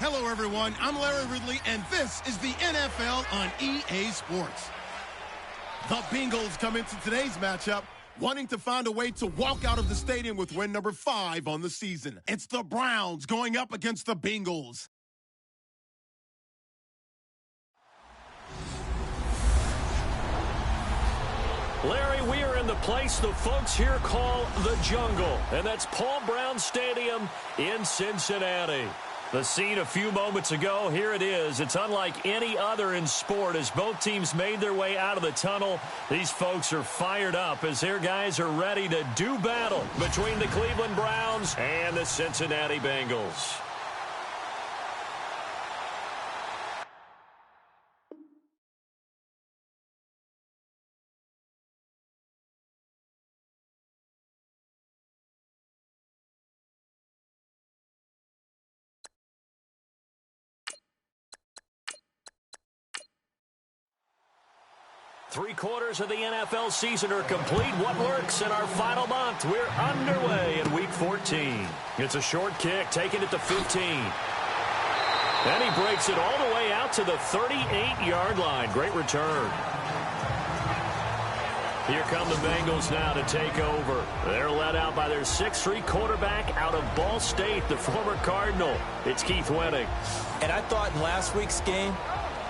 Hello, everyone. I'm Larry Ridley, and this is the NFL on EA Sports. The Bengals come into today's matchup wanting to find a way to walk out of the stadium with win number 5 on the season. It's the Browns going up against the Bengals. Larry, we are in the place the folks here call the Jungle, and that's Paul Brown Stadium in Cincinnati. The scene a few moments ago, here it is. It's unlike any other in sport as both teams made their way out of the tunnel. These folks are fired up as their guys are ready to do battle between the Cleveland Browns and the Cincinnati Bengals. Three-quarters of the NFL season are complete. What works in our final month? We're underway in Week 14. It's a short kick, taking it to 15. And he breaks it all the way out to the 38-yard line. Great return. Here come the Bengals now to take over. They're led out by their 6'3" quarterback out of Ball State, the former Cardinal. It's Keith Wenning. And I thought in last week's game,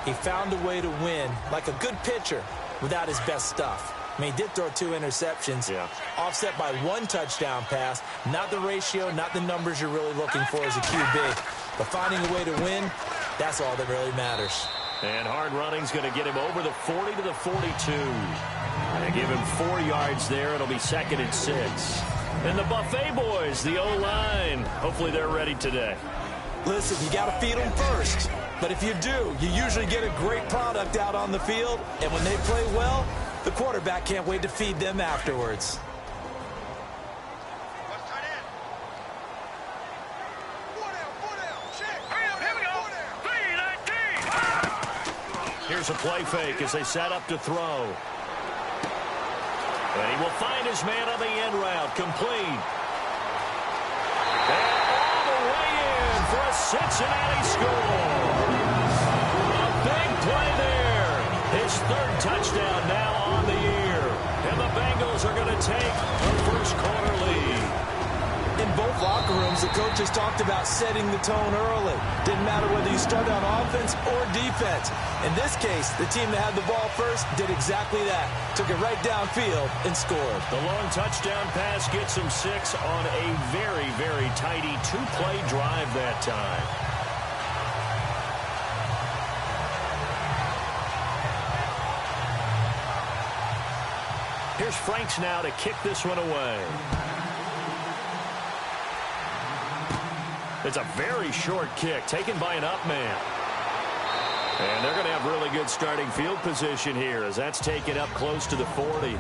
he found a way to win like a good pitcher without his best stuff. I mean, he did throw 2 interceptions, offset by 1 touchdown pass. Not the ratio, not the numbers you're really looking for as a QB. But finding a way to win, that's all that really matters. And hard running's going to get him over the 40 to the 42. And give him 4 yards there. It'll be 2nd and 6. And the Buffet boys, the O-line, hopefully they're ready today. Listen, you got to feed them first. But if you do, you usually get a great product out on the field. And when they play well, the quarterback can't wait to feed them afterwards. Here's a play fake as they set up to throw. And he will find his man on the end route. Complete. And all the way in for a Cincinnati score. A big play there. His 3rd touchdown now on the year. And the Bengals are going to take the first quarter lead. In both locker rooms, the coaches talked about setting the tone early. Didn't matter whether you started on offense or defense. In this case, the team that had the ball first did exactly that. Took it right downfield and scored. The long touchdown pass gets him 6 on a very, very tidy 2-play drive that time. Here's Franks now to kick this one away. It's a very short kick taken by an up man. And they're going to have really good starting field position here as that's taken up close to the 40.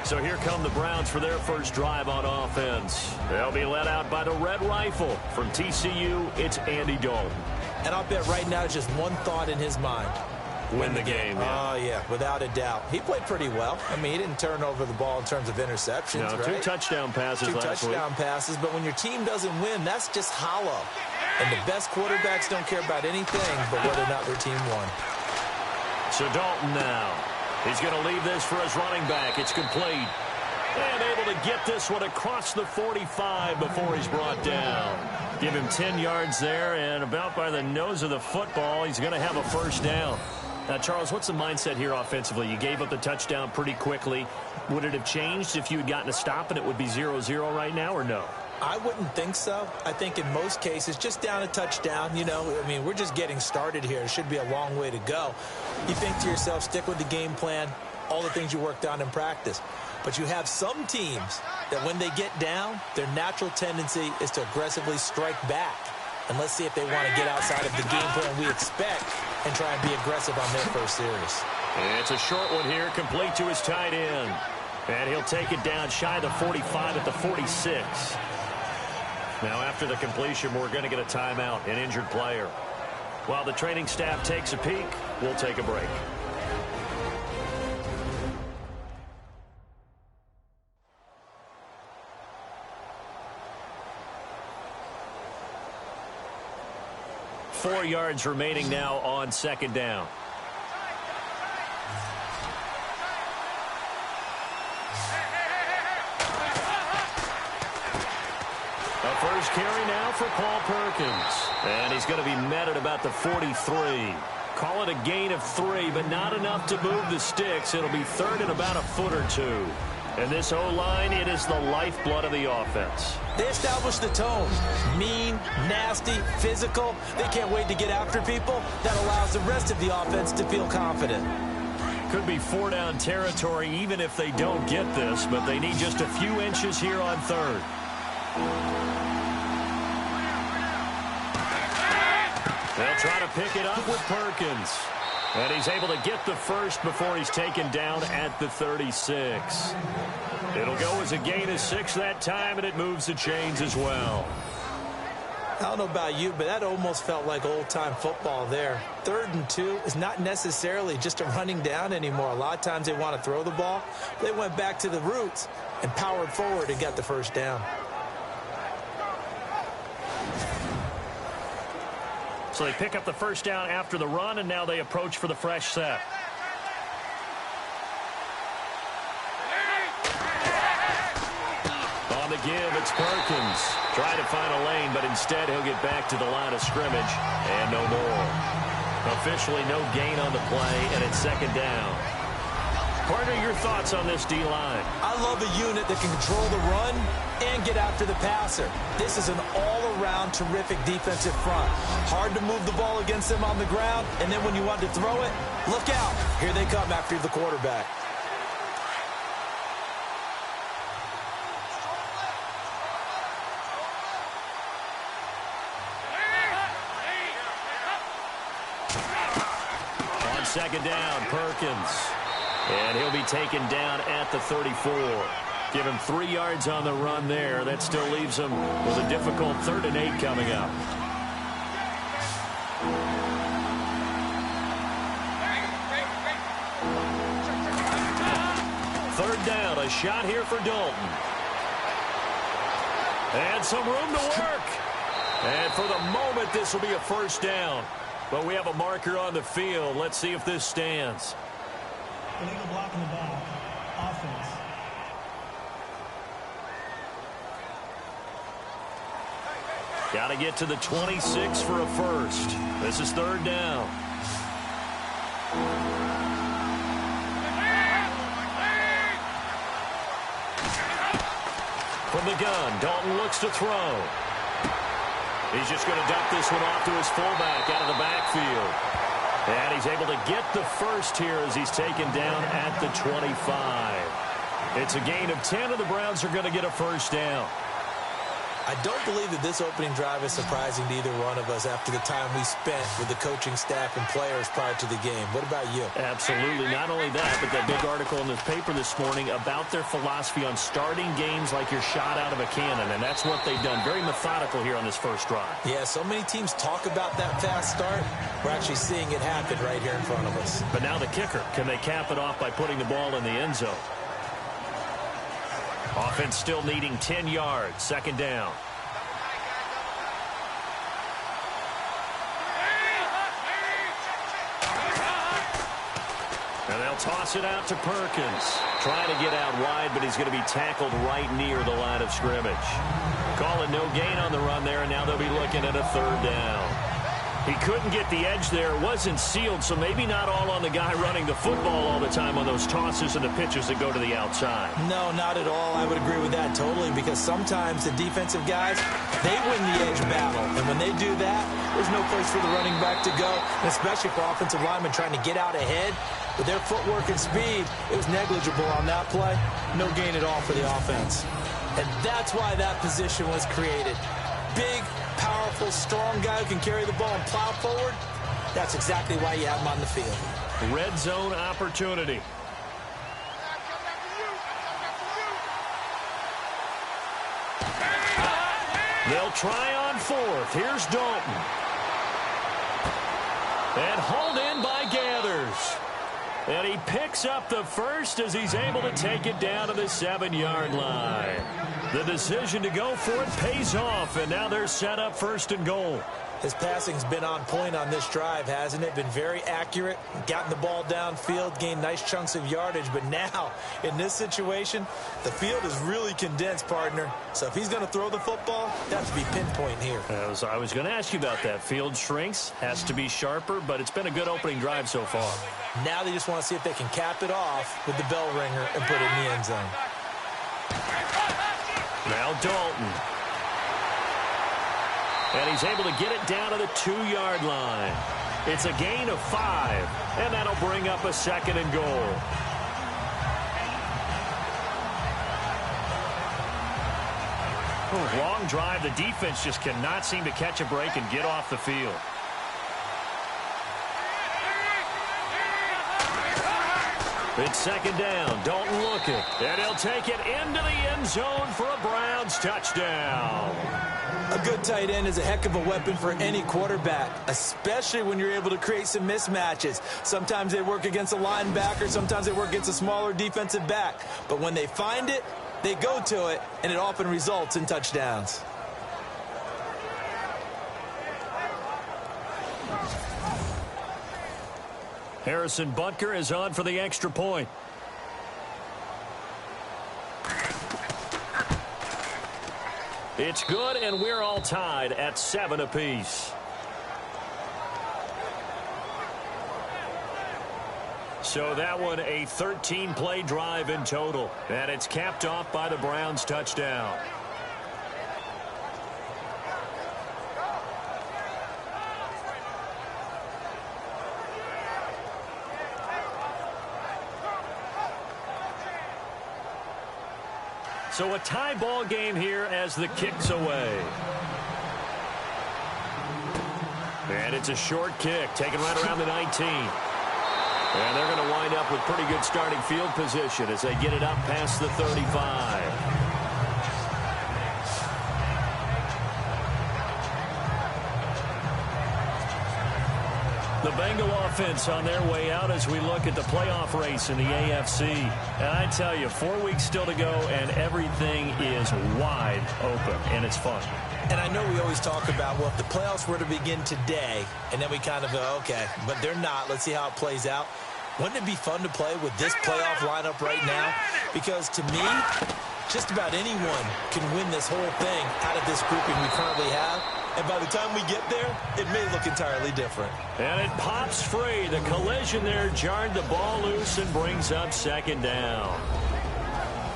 So here come the Browns for their first drive on offense. They'll be led out by the Red Rifle. From TCU, it's Andy Dalton. And I'll bet right now just one thought in his mind. Win the game. Oh, yeah, without a doubt. He played pretty well. I mean, he didn't turn over the ball in terms of interceptions, right? 2 touchdown passes last week. 2 touchdown passes, but when your team doesn't win, that's just hollow. And the best quarterbacks don't care about anything but whether or not their team won. So Dalton now. He's going to leave this for his running back. It's complete. And able to get this one across the 45 before he's brought down. Give him 10 yards there, and about by the nose of the football, he's going to have a first down. Now, Charles, what's the mindset here offensively? You gave up the touchdown pretty quickly. Would it have changed if you had gotten a stop and it would be 0-0 right now, or no? I wouldn't think so. I think in most cases, just down a touchdown, you know, I mean, we're just getting started here. It should be a long way to go. You think to yourself, stick with the game plan, all the things you worked on in practice. But you have some teams that when they get down, their natural tendency is to aggressively strike back. And let's see if they want to get outside of the game plan we expect and try and be aggressive on their first series. And it's a short one here, complete to his tight end. And he'll take it down shy of the 45 at the 46. Now, after the completion, we're going to get a timeout, an injured player. While the training staff takes a peek, we'll take a break. Four yards remaining now on second down. A first carry now for Paul Perkins. And he's going to be met at about the 43. Call it a gain of 3, but not enough to move the sticks. It'll be third and about a foot or two. And this O-line, it is the lifeblood of the offense. They established the tone. Mean, nasty, physical. They can't wait to get after people. That allows the rest of the offense to feel confident. Could be four-down territory even if they don't get this, but they need just a few inches here on third. They'll try to pick it up with Perkins. And he's able to get the first before he's taken down at the 36. It'll go as a gain of 6 that time, and it moves the chains as well. I don't know about you, but that almost felt like old-time football there. 3rd and 2 is not necessarily just a running down anymore. A lot of times they want to throw the ball. They went back to the roots and powered forward and got the first down. So they pick up the first down after the run, and now they approach for the fresh set. On the give, it's Perkins. Trying to find a lane, but instead he'll get back to the line of scrimmage, and no more. Officially no gain on the play, and it's second down. Partner, your thoughts on this D-line? I love a unit that can control the run and get after the passer. This is an all-around terrific defensive front. Hard to move the ball against them on the ground, and then when you want to throw it, look out. Here they come after the quarterback. On second down, Perkins. And he'll be taken down at the 34. Give him 3 yards on the run there. That still leaves him with a difficult 3rd and 8 coming up. Third down, a shot here for Dalton. And some room to work. And for the moment, this will be a first down. But we have a marker on the field. Let's see if this stands. Illegal block in the back. Offense. Got to get to the 26 for a first. This is third down. From the gun, Dalton looks to throw. He's just going to dump this one off to his fullback out of the backfield. And he's able to get the first here as he's taken down at the 25. It's a gain of 10, and the Browns are going to get a first down. I don't believe that this opening drive is surprising to either one of us after the time we spent with the coaching staff and players prior to the game. What about you? Absolutely. Not only that, but that big article in the paper this morning about their philosophy on starting games like you're shot out of a cannon, and that's what they've done. Very methodical here on this first drive. Yeah, so many teams talk about that fast start. We're actually seeing it happen right here in front of us. But now the kicker. Can they cap it off by putting the ball in the end zone? Offense still needing 10 yards. Second down. And they'll toss it out to Perkins. Trying to get out wide, but he's going to be tackled right near the line of scrimmage. Calling no gain on the run there, and now they'll be looking at a third down. He couldn't get the edge there. It wasn't sealed, so maybe not all on the guy running the football all the time on those tosses and the pitches that go to the outside. No, not at all. I would agree with that totally, because sometimes the defensive guys, they win the edge battle. And when they do that, there's no place for the running back to go, and especially for offensive linemen trying to get out ahead. With their footwork and speed, it was negligible on that play. No gain at all for the offense. And that's why that position was created. Big, powerful, strong guy who can carry the ball and plow forward. That's exactly why you have him on the field. Red zone opportunity. They'll try on fourth. Here's Dalton. And hauled in by Gathers. And he picks up the first as he's able to take it down to the 7-yard line. The decision to go for it pays off, and now they're set up 1st and goal. His passing's been on point on this drive, hasn't it? Been very accurate, gotten the ball downfield, gained nice chunks of yardage. But now, in this situation, the field is really condensed, partner. So if he's going to throw the football, that has to be pinpoint here. I was going to ask you about that. Field shrinks, has to be sharper, but it's been a good opening drive so far. Now they just want to see if they can cap it off with the bell ringer and put it in the end zone. Now Dalton. And he's able to get it down to the 2-yard line. It's a gain of 5, and that'll bring up a 2nd and goal. Long drive. The defense just cannot seem to catch a break and get off the field. It's 2nd down. Dalton looking. And he'll take it into the end zone for a Browns touchdown. A good tight end is a heck of a weapon for any quarterback, especially when you're able to create some mismatches. Sometimes they work against a linebacker. Sometimes they work against a smaller defensive back. But when they find it, they go to it, and it often results in touchdowns. Harrison Butker is on for the extra point. It's good, and we're all tied at 7 apiece. So that one, a 13-play drive in total. And it's capped off by the Browns' touchdown. So a tie ball game here as the kick's away. And it's a short kick, taken right around the 19. And they're going to wind up with pretty good starting field position as they get it up past the 35. The Bengal offense on their way out as we look at the playoff race in the AFC. And I tell you, 4 weeks still to go, and everything is wide open, and it's fun. And I know we always talk about, well, if the playoffs were to begin today, and then we kind of go, okay, but they're not. Let's see how it plays out. Wouldn't it be fun to play with this playoff lineup right now? Because to me, just about anyone can win this whole thing out of this grouping we currently have. And by the time we get there, it may look entirely different. And it pops free. The collision there jarred the ball loose and brings up 2nd down.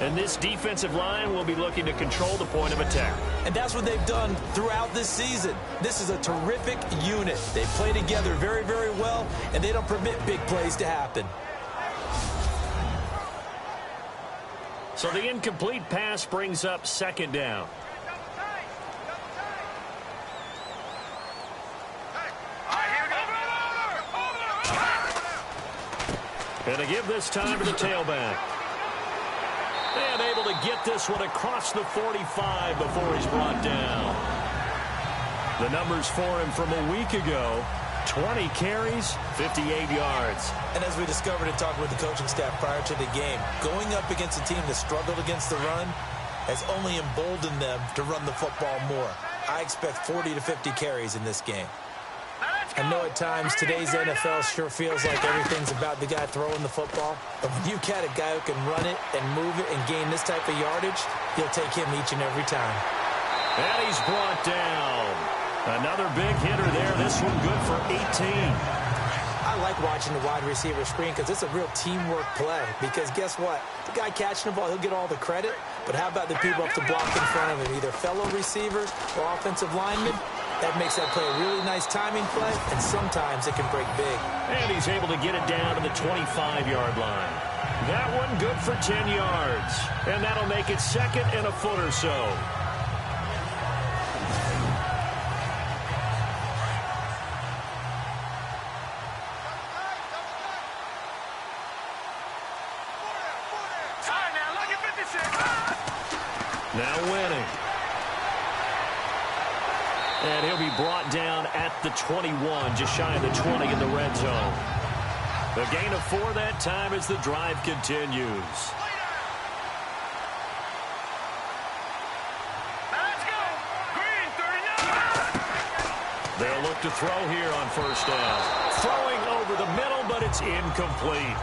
And this defensive line will be looking to control the point of attack. And that's what they've done throughout this season. This is a terrific unit. They play together very, very well, and they don't permit big plays to happen. So the incomplete pass brings up 2nd down. And they give this time to the tailback. And able to get this one across the 45 before he's brought down. The numbers for him from a week ago, 20 carries, 58 yards. And as we discovered in talking with the coaching staff prior to the game, going up against a team that struggled against the run has only emboldened them to run the football more. I expect 40 to 50 carries in this game. I know at times today's NFL sure feels like everything's about the guy throwing the football. But when you've got a guy who can run it and move it and gain this type of yardage, you'll take him each and every time. And he's brought down. Another big hitter there. This one good for 18. I like watching the wide receiver screen because it's a real teamwork play. Because guess what? The guy catching the ball, he'll get all the credit. But how about the people up to block in front of him, either fellow receivers or offensive linemen? That makes that play a really nice timing play, and sometimes it can break big. And he's able to get it down to the 25-yard line. That one good for 10 yards. And that'll make it second and a foot or so. Now winning. And he'll be brought down at the 21, just shy of the 20 in the red zone. The gain of 4 that time as the drive continues. Let's go. Green, 39. They'll look to throw here on first down. Throwing over the middle, but it's incomplete.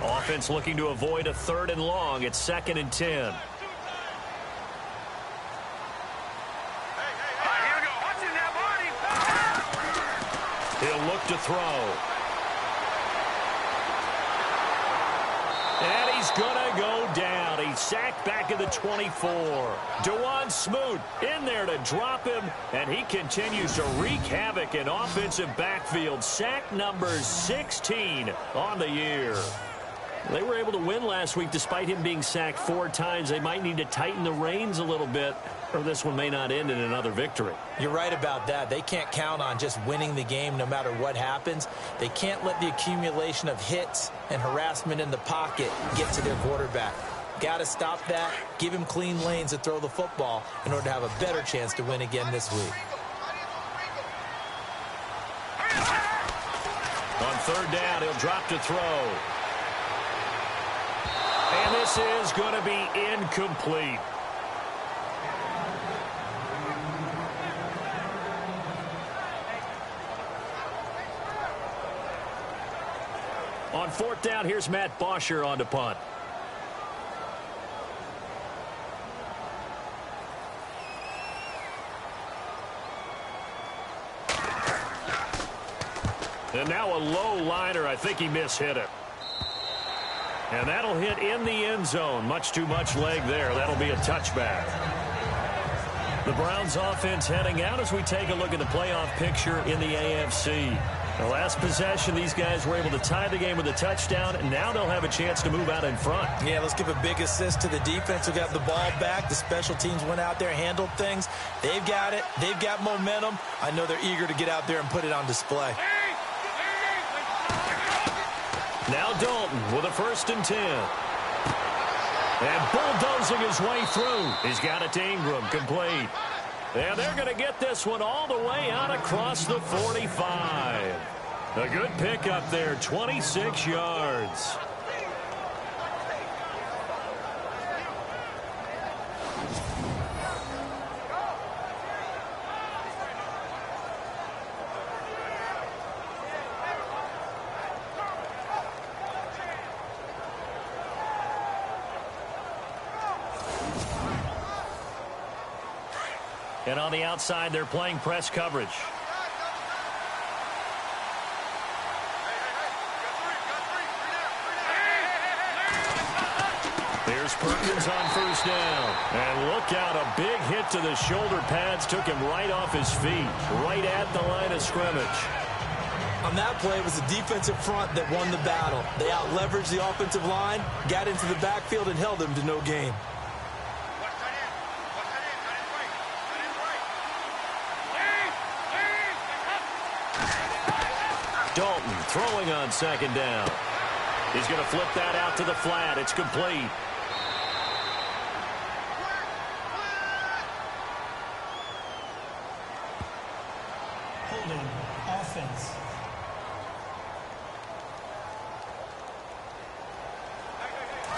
Offense looking to avoid a 3rd and long. It's 2nd and 10. Here we go. Watching that body. He'll look to throw. And he's going to go down. He's sacked back at the 24. DeJuan Smoot in there to drop him, and he continues to wreak havoc in offensive backfield. Sack number 16 on the year. They were able to win last week despite him being sacked 4 times. They might need to tighten the reins a little bit, or this one may not end in another victory. You're right about that. They can't count on just winning the game no matter what happens. They can't let the accumulation of hits and harassment in the pocket get to their quarterback. Got to stop that, give him clean lanes to throw the football in order to have a better chance to win again this week. On 3rd down, he'll drop to throw. And this is going to be incomplete. On 4th down, here's Matt Bosher on to punt. And now a low liner. I think he mishit it. And that'll hit in the end zone. Much too much leg there. That'll be a touchback. The Browns offense heading out as we take a look at the playoff picture in the AFC. The last possession, these guys were able to tie the game with a touchdown, and now they'll have a chance to move out in front. Yeah, let's give a big assist to the defense who got the ball back. The special teams went out there, handled things. They've got it. They've got momentum. I know they're eager to get out there and put it on display. Now Dalton with a 1st and 10. And bulldozing his way through. He's got it to Ingram, complete. And they're going to get this one all the way out across the 45. A good pickup there, 26 yards. And on the outside, they're playing press coverage. Here's Perkins on 1st down. And look out, a big hit to the shoulder pads. Took him right off his feet, right at the line of scrimmage. On that play, it was the defensive front that won the battle. They out-leveraged the offensive line, got into the backfield, and held them to no gain. Dalton throwing on 2nd down. He's going to flip that out to the flat. It's complete. Holding offense.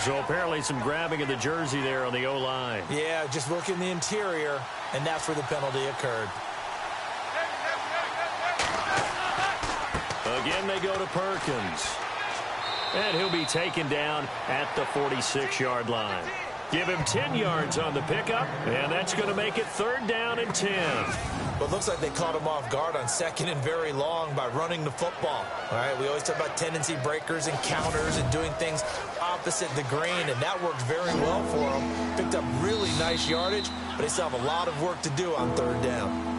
So apparently some grabbing of the jersey there on the O-line. Yeah, just look in the interior, and that's where the penalty occurred. Again, they go to Perkins. And he'll be taken down at the 46-yard line. Give him 10 yards on the pickup, and that's going to make it 3rd down and 10. Well, it looks like they caught him off guard on 2nd and very long by running the football. All right, we always talk about tendency breakers and counters and doing things opposite the grain, and that worked very well for them. Picked up really nice yardage, but they still have a lot of work to do on 3rd down.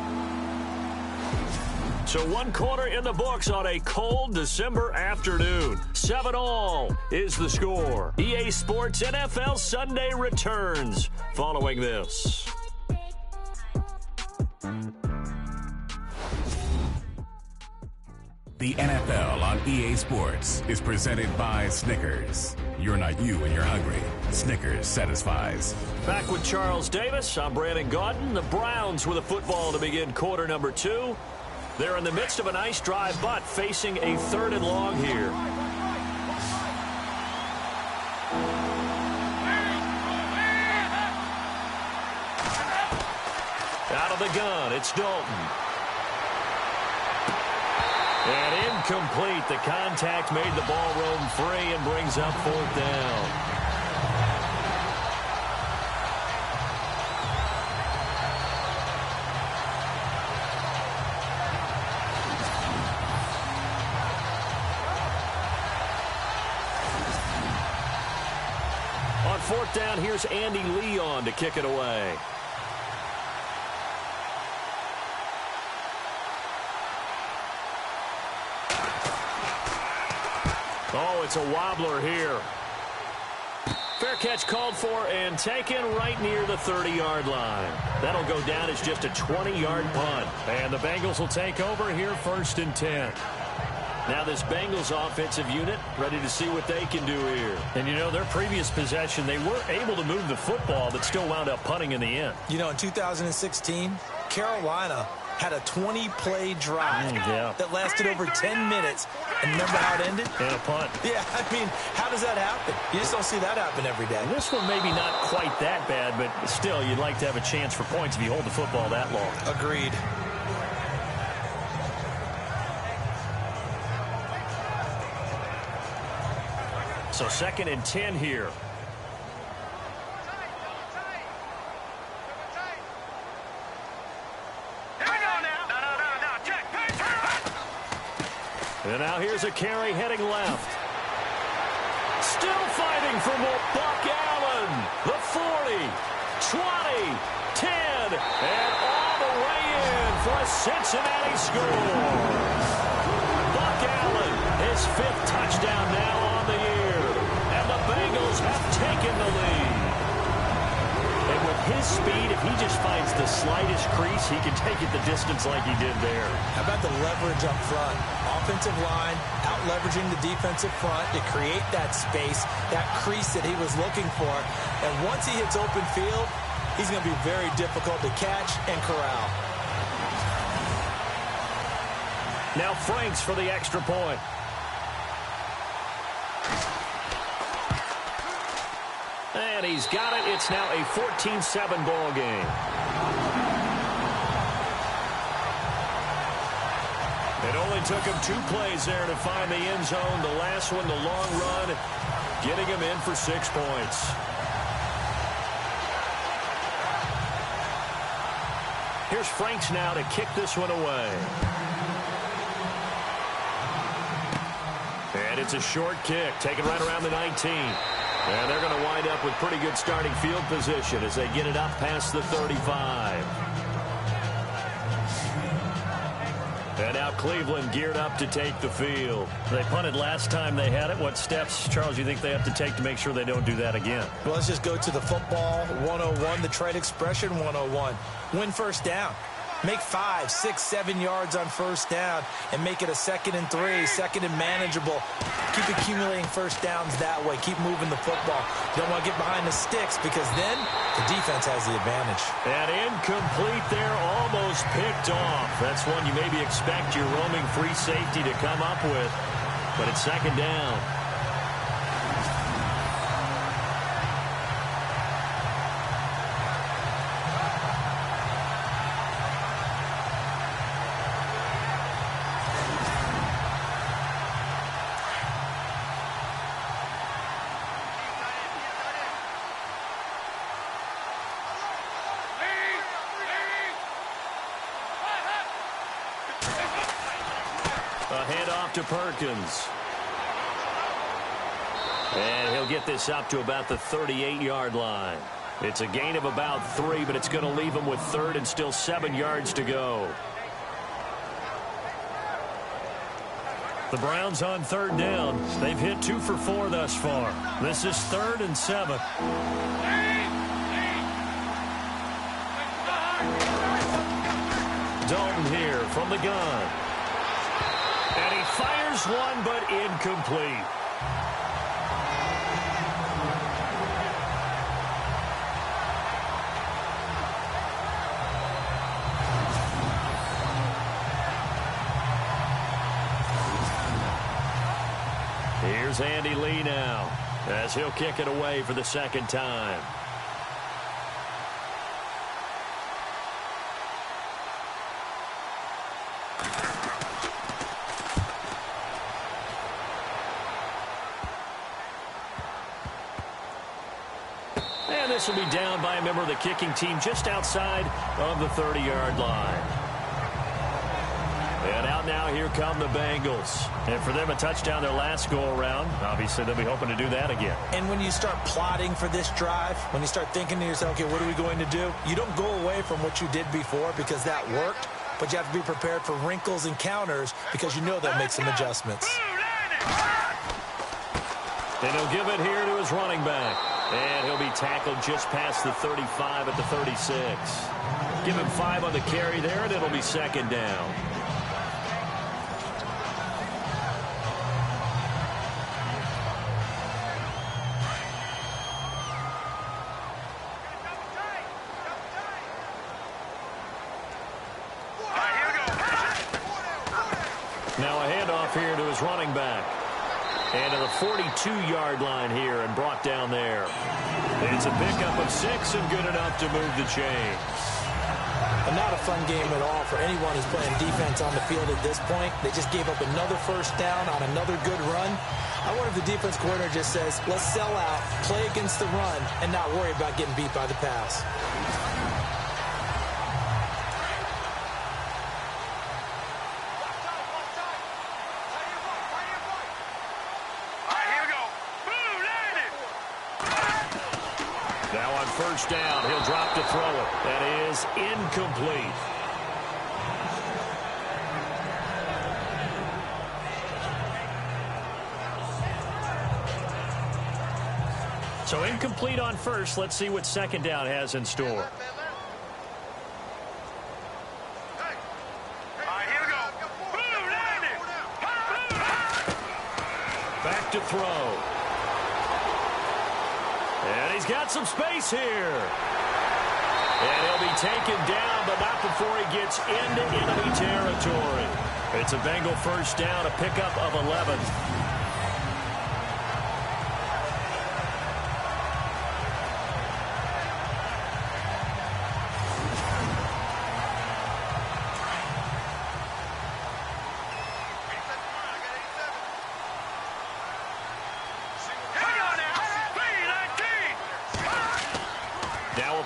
So 1 quarter in the books on a cold December afternoon. 7-all is the score. EA Sports NFL Sunday returns following this. The NFL on EA Sports is presented by Snickers. You're not you when you're hungry. Snickers satisfies. Back with Charles Davis. I'm Brandon Gaudin. The Browns with a football to begin quarter number 2. They're in the midst of a nice drive, but facing a 3rd and long here. Out of the gun, it's Dalton. And incomplete. The contact made the ball roam free and brings up 4th down. On 4th down, here's Andy Leon to kick it away. Oh, it's a wobbler here. Fair catch called for and taken right near the 30-yard line. That'll go down as just a 20-yard punt. And the Bengals will take over here 1st and 10. Now this Bengals offensive unit ready to see what they can do here. And, you know, their previous possession, they were able to move the football but still wound up punting in the end. You know, in 2016, Carolina had a 20-play drive that lasted over 10 minutes. And remember how it ended? And a punt. Yeah, I mean, how does that happen? You just don't see that happen every day. And this one maybe not quite that bad, but still, you'd like to have a chance for points if you hold the football that long. Agreed. So 2nd and 10 here. And now here's a carry heading left. Still fighting for more. Buck Allen. The 40, 20, 10, and all the way in for a Cincinnati score. Buck Allen, his 5th touchdown now on the year. And the Bengals have taken the lead. And with his speed, if he just finds the slightest crease, he can take it the distance like he did there. How about the leverage up front? Offensive line out-leveraging the defensive front to create that space, that crease that he was looking for. And once he hits open field, he's going to be very difficult to catch and corral. Now Franks for the extra point. And he's got it. It's now a 14-7 ball game. It only took him 2 plays there to find the end zone. The last one, the long run, getting him in for 6 points. Here's Franks now to kick this one away. And it's a short kick, taken right around the 19. And they're going to wind up with pretty good starting field position as they get it up past the 35. And now Cleveland geared up to take the field. They punted last time they had it. What steps, Charles, you think they have to take to make sure they don't do that again? Well, let's just go to the football 101, the trade expression 101. Win first down. Make 5, 6, 7 yards on first down and make it a 2nd and 3, 2nd and manageable. Keep accumulating first downs that way. Keep moving the football. You don't want to get behind the sticks because then the defense has the advantage. And incomplete there, almost picked off. That's one you maybe expect your roaming free safety to come up with. But it's 2nd down. A handoff to Perkins. And he'll get this up to about the 38-yard line. It's a gain of about 3, but it's going to leave him with third and still 7 yards to go. The Browns on third down. They've hit 2 for 4 thus far. This is 3rd and 7. Dalton here from the gun. And he fires one, but incomplete. Here's Andy Lee now, as he'll kick it away for the second time. And this will be down by a member of the kicking team just outside of the 30-yard line. And out now, here come the Bengals. And for them, a touchdown their last go-around. Obviously, they'll be hoping to do that again. And when you start plotting for this drive, when you start thinking to yourself, okay, what are we going to do? You don't go away from what you did before because that worked, but you have to be prepared for wrinkles and counters because you know they'll make some adjustments. And he'll give it here to his running back. And he'll be tackled just past the 35 at the 36. Give him 5 on the carry there, and it'll be second down. Now a handoff here to his running back. And to the 42-yard line here and brought down there. It's a pickup of 6 and good enough to move the chains. And not a fun game at all for anyone who's playing defense on the field at this point. They just gave up another first down on another good run. I wonder if the defense coordinator just says, let's sell out, play against the run, and not worry about getting beat by the pass. First down. He'll drop to throw it. That is incomplete. So incomplete on first. Let's see what second down has in store. Back to throw. And he's got some space here. And he'll be taken down, but not before he gets into enemy territory. It's a Bengal first down, a pickup of 11.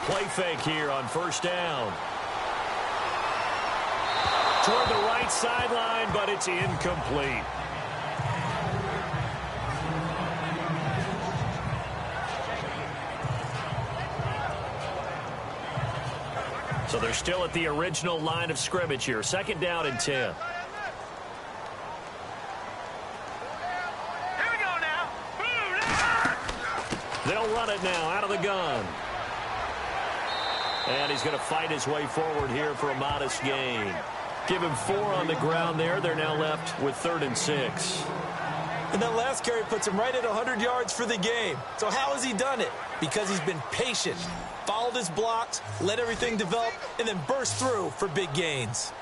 Play fake here on first down. Toward the right sideline, but it's incomplete. So they're still at the original line of scrimmage here. Second down and 10. Here we go now. They'll run it now out of the gun. And he's going to fight his way forward here for a modest gain. Give him 4 on the ground there. They're now left with 3rd and 6. And that last carry puts him right at 100 yards for the game. So how has he done it? Because he's been patient, followed his blocks, let everything develop, and then burst through for big gains.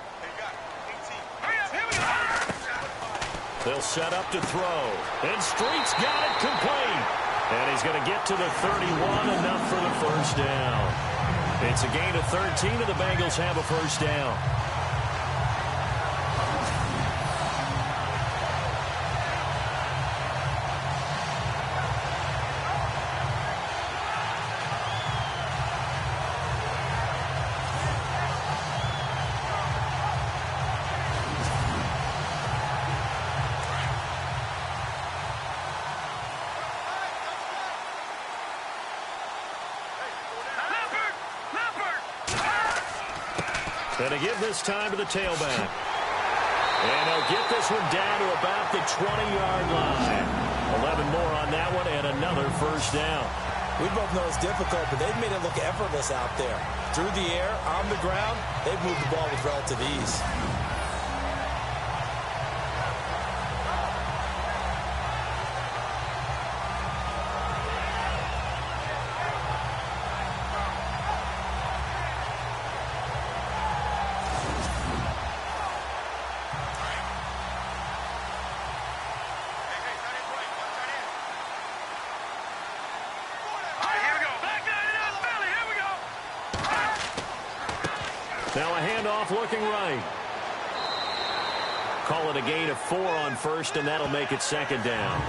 They'll set up to throw. And Street's got it complete. And he's going to get to the 31, enough for the first down. It's a gain of 13, and the Bengals have a first down. And to give this time to the tailback. And he'll get this one down to about the 20-yard line. 11 more on that one and another first down. We both know it's difficult, but they've made it look effortless out there. Through the air, on the ground, they've moved the ball with relative ease. Now a handoff looking right. Call it a gain of 4 on first, and that'll make it second down.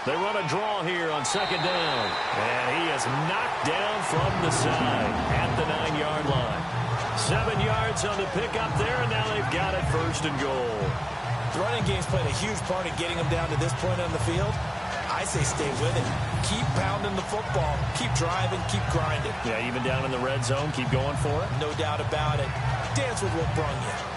They run a draw here on second down. And he is knocked down from the side at the 9-yard line. 7 yards on the pickup there, and now they've got it first and goal. The running game's played a huge part in getting them down to this point on the field. I say stay with it. Keep pounding the football. Keep driving. Keep grinding. Yeah, even down in the red zone, keep going for it. No doubt about it. Dance with what brung you.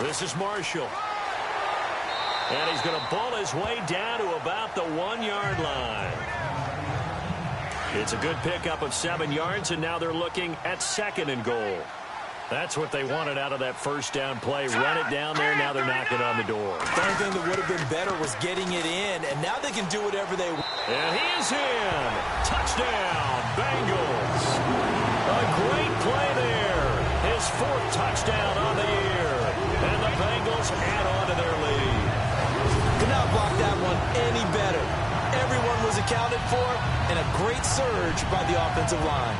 This is Marshall. And he's going to ball his way down to about the 1-yard line. It's a good pickup of 7 yards, and now they're looking at second and goal. That's what they wanted out of that first down play. Run it down there. Now they're knocking on the door. The only thing that would have been better was getting it in, and now they can do whatever they want. And he is in. Touchdown, Bengals. A great play there. His 4th touchdown on the year. And the Bengals add on to their lead. Could not block that one any better. Everyone was accounted for, and a great surge by the offensive line.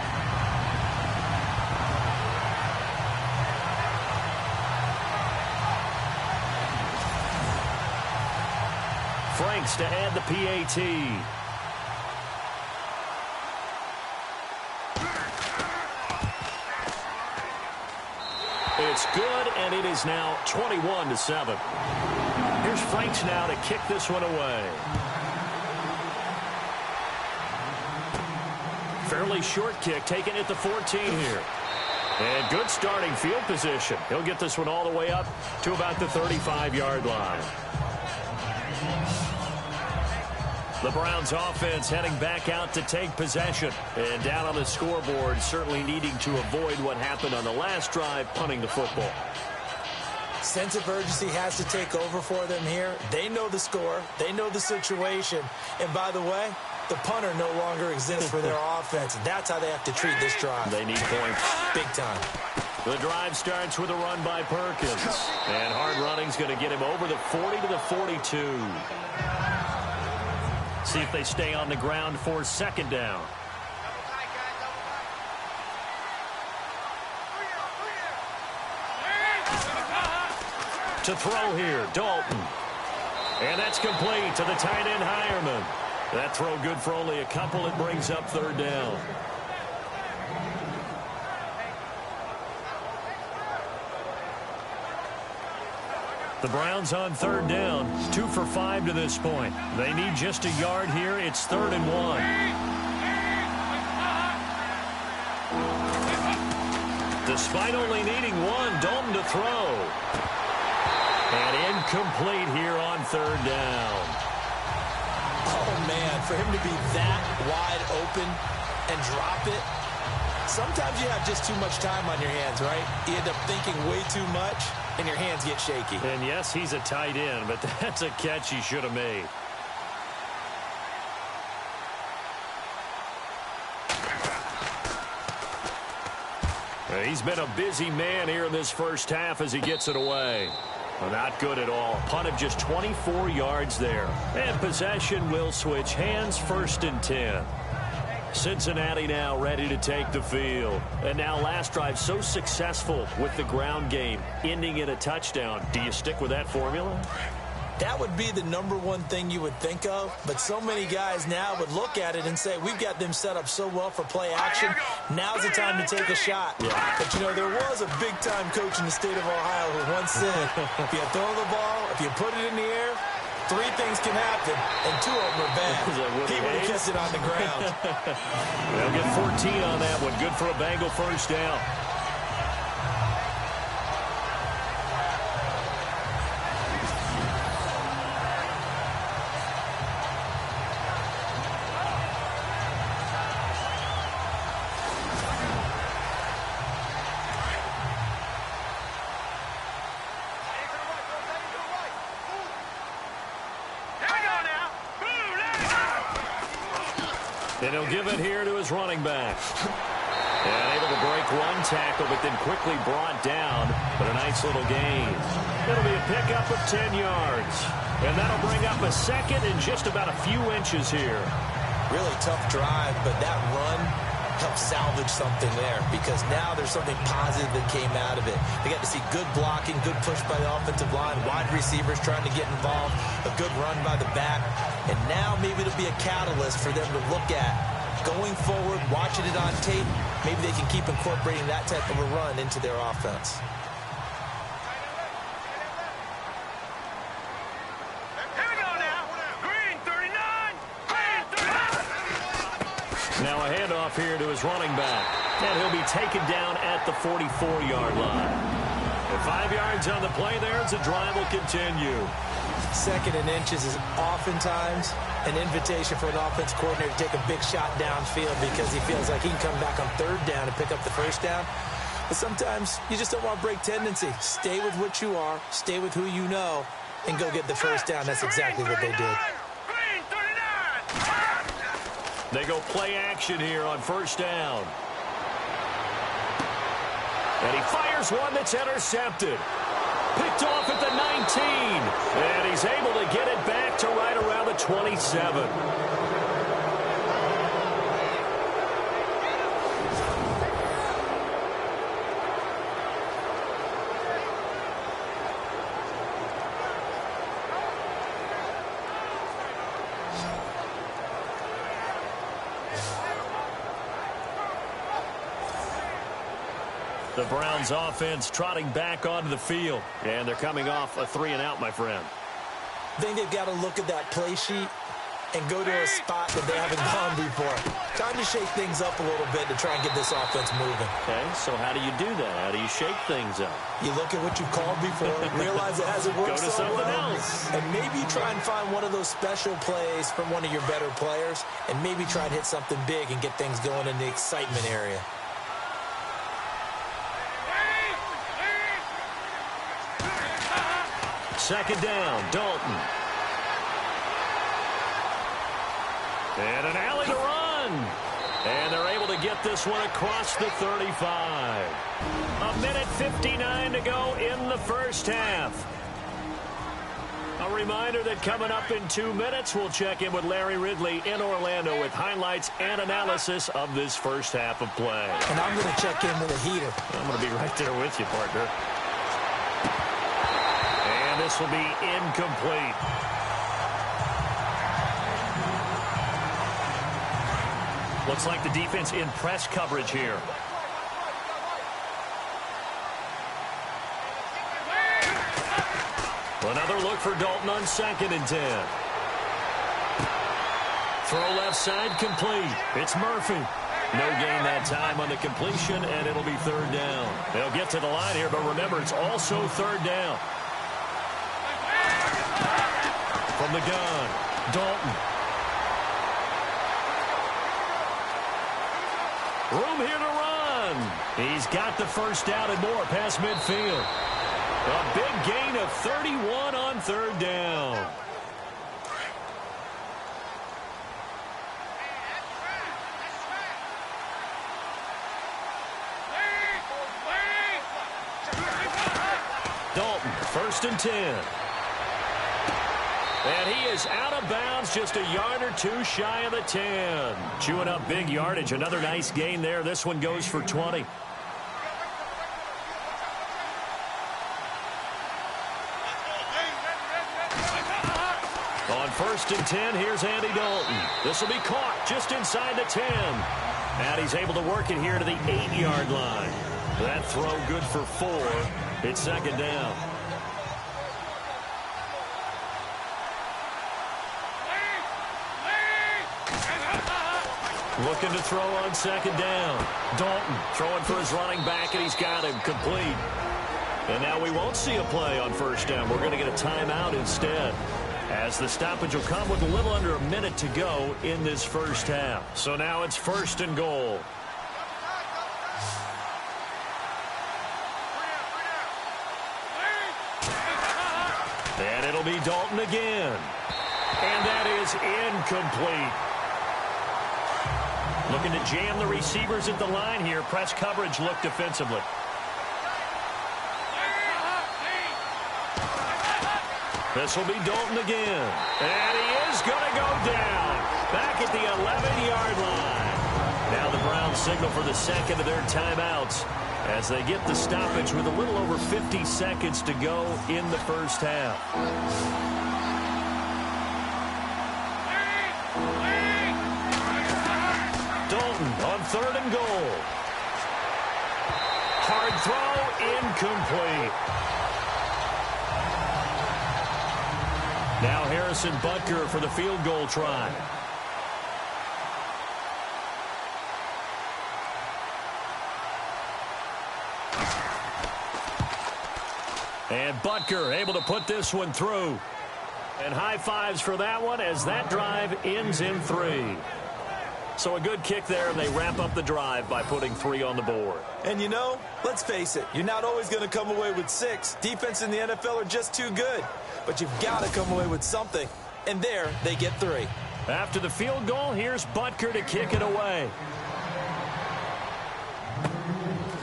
Franks to add the PAT. It's good, and it is now 21-7. Here's Franks now to kick this one away. Fairly short kick, taken at the 14 here. And good starting field position. He'll get this one all the way up to about the 35-yard line. The Browns offense heading back out to take possession. And down on the scoreboard, certainly needing to avoid what happened on the last drive, punting the football. Sense of urgency has to take over for them here. They know the score. They know the situation. And by the way, the punter no longer exists for their offense. That's how they have to treat this drive. They need points. Big time. The drive starts with a run by Perkins. And hard running's going to get him over the 40 to the 42. See if they stay on the ground for second down. To throw here, Dalton. And that's complete to the tight end, Hireman. That throw good for only a couple. It brings up third down. The Browns on third down. 2 for 5 to this point. They need just a yard here. It's 3rd and 1. Despite only needing one, Dalton to throw. And incomplete here on third down. Oh, man, for him to be that wide open and drop it. Sometimes you have just too much time on your hands, right? You end up thinking way too much, and your hands get shaky. And yes, he's a tight end, but that's a catch he should have made. He's been a busy man here in this first half as he gets it away. Well, not good at all. Punt of just 24 yards there. And possession will switch hands, 1st and 10. Cincinnati now ready to take the field. And now last drive so successful with the ground game, ending in a touchdown. Do you stick with that formula? That would be the #1 thing you would think of, but so many guys now would look at it and say, we've got them set up so well for play action. Now's the time to take a shot. Yeah. But, you know, there was a big-time coach in the state of Ohio who once said, if you throw the ball, if you put it in the air, 3 things can happen, and 2 of them are bad. He would have kept it on the ground. They'll get 14 on that one. Good for a Bengal 1st down. And he'll give it here to his running back. And able to break 1 tackle, but then quickly brought down. But a nice little gain. It'll be a pickup of 10 yards. And that'll bring up a 2nd and just about a few inches here. Really tough drive, but that run helped salvage something there, because now there's something positive that came out of it. They got to see good blocking, good push by the offensive line, wide receivers trying to get involved, a good run by the back, and now maybe it'll be a catalyst for them to look at going forward, watching it on tape. Maybe they can keep incorporating that type of a run into their offense. Now a handoff here to his running back. And he'll be taken down at the 44-yard line. And 5 yards on the play there as the drive will continue. 2nd and inches is oftentimes an invitation for an offense coordinator to take a big shot downfield because he feels like he can come back on 3rd down and pick up the 1st down. But sometimes you just don't want to break tendency. Stay with what you are, stay with who you know, and go get the 1st down. That's exactly what they did. They go play action here on 1st down. And he fires one that's intercepted. Picked off at the 19. And he's able to get it back to right around the 27. The Browns offense trotting back onto the field. And they're coming off a 3-and-out, my friend. I think they've got to look at that play sheet and go to a spot that they haven't gone before. Time to shake things up a little bit to try and get this offense moving. Okay, so how do you do that? How do you shake things up? You look at what you called before, realize it hasn't worked Go to so something well, else. and maybe try and find one of those special plays from one of your better players, and maybe try and hit something big and get things going in the excitement area. Second down, Dalton. And an alley to run. And they're able to get this one across the 35. 1:59 to go in the 1st half. A reminder that coming up in 2 minutes, we'll check in with Larry Ridley in Orlando with highlights and analysis of this 1st half of play. And I'm going to check in with a heater. I'm going to be right there with you, partner. And this will be incomplete. Looks like the defense in press coverage here. Another look for Dalton on 2nd and 10. Throw left side complete. It's Murphy. No gain that time on the completion, and it'll be 3rd down. They'll get to the line here, but remember, it's also 3rd down. From the gun, Dalton. Room here to run. He's got the 1st down and more past midfield. A big gain of 31 on 3rd down. Dalton First and 10. And he is out of bounds, just a yard or two shy of the 10. Chewing up big yardage. Another nice gain there. This one goes for 20. On first and 10, here's Andy Dalton. This will be caught just inside the 10. And he's able to work it here to the 8-yard line. That throw good for 4. It's second down. Looking to throw on second down. Dalton throwing for his running back, and he's got him complete. And now we won't see a play on first down. We're going to get a timeout instead, as the stoppage will come with a little under a minute to go in this first half. So now it's first and goal. And it'll be Dalton again. And that is incomplete. Looking to jam the receivers at the line here. Press coverage look defensively. This will be Dalton again. And he is going to go down. Back at the 11-yard line. Now the Browns signal for the second of their timeouts as they get the stoppage with a little over 50 seconds to go in the first half. On third and goal. Hard throw, incomplete. Now Harrison Butker for the field goal try. And Butker able to put this one through. And high fives for that one as that drive ends in 3. So a good kick there, and they wrap up the drive by putting 3 on the board. And you know, let's face it, you're not always going to come away with 6. Defense in the NFL are just too good. But you've got to come away with something. And there, they get 3. After the field goal, here's Butker to kick it away.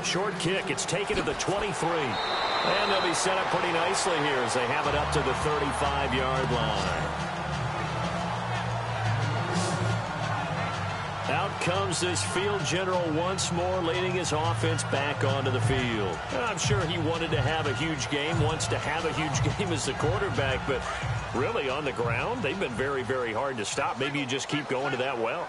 Short kick, it's taken to the 23. And they'll be set up pretty nicely here as they have it up to the 35-yard line. Out comes this field general once more, leading his offense back onto the field. I'm sure he wanted to have a huge game, wants to have a huge game as the quarterback, but really on the ground, they've been very, very hard to stop. Maybe you just keep going to that well.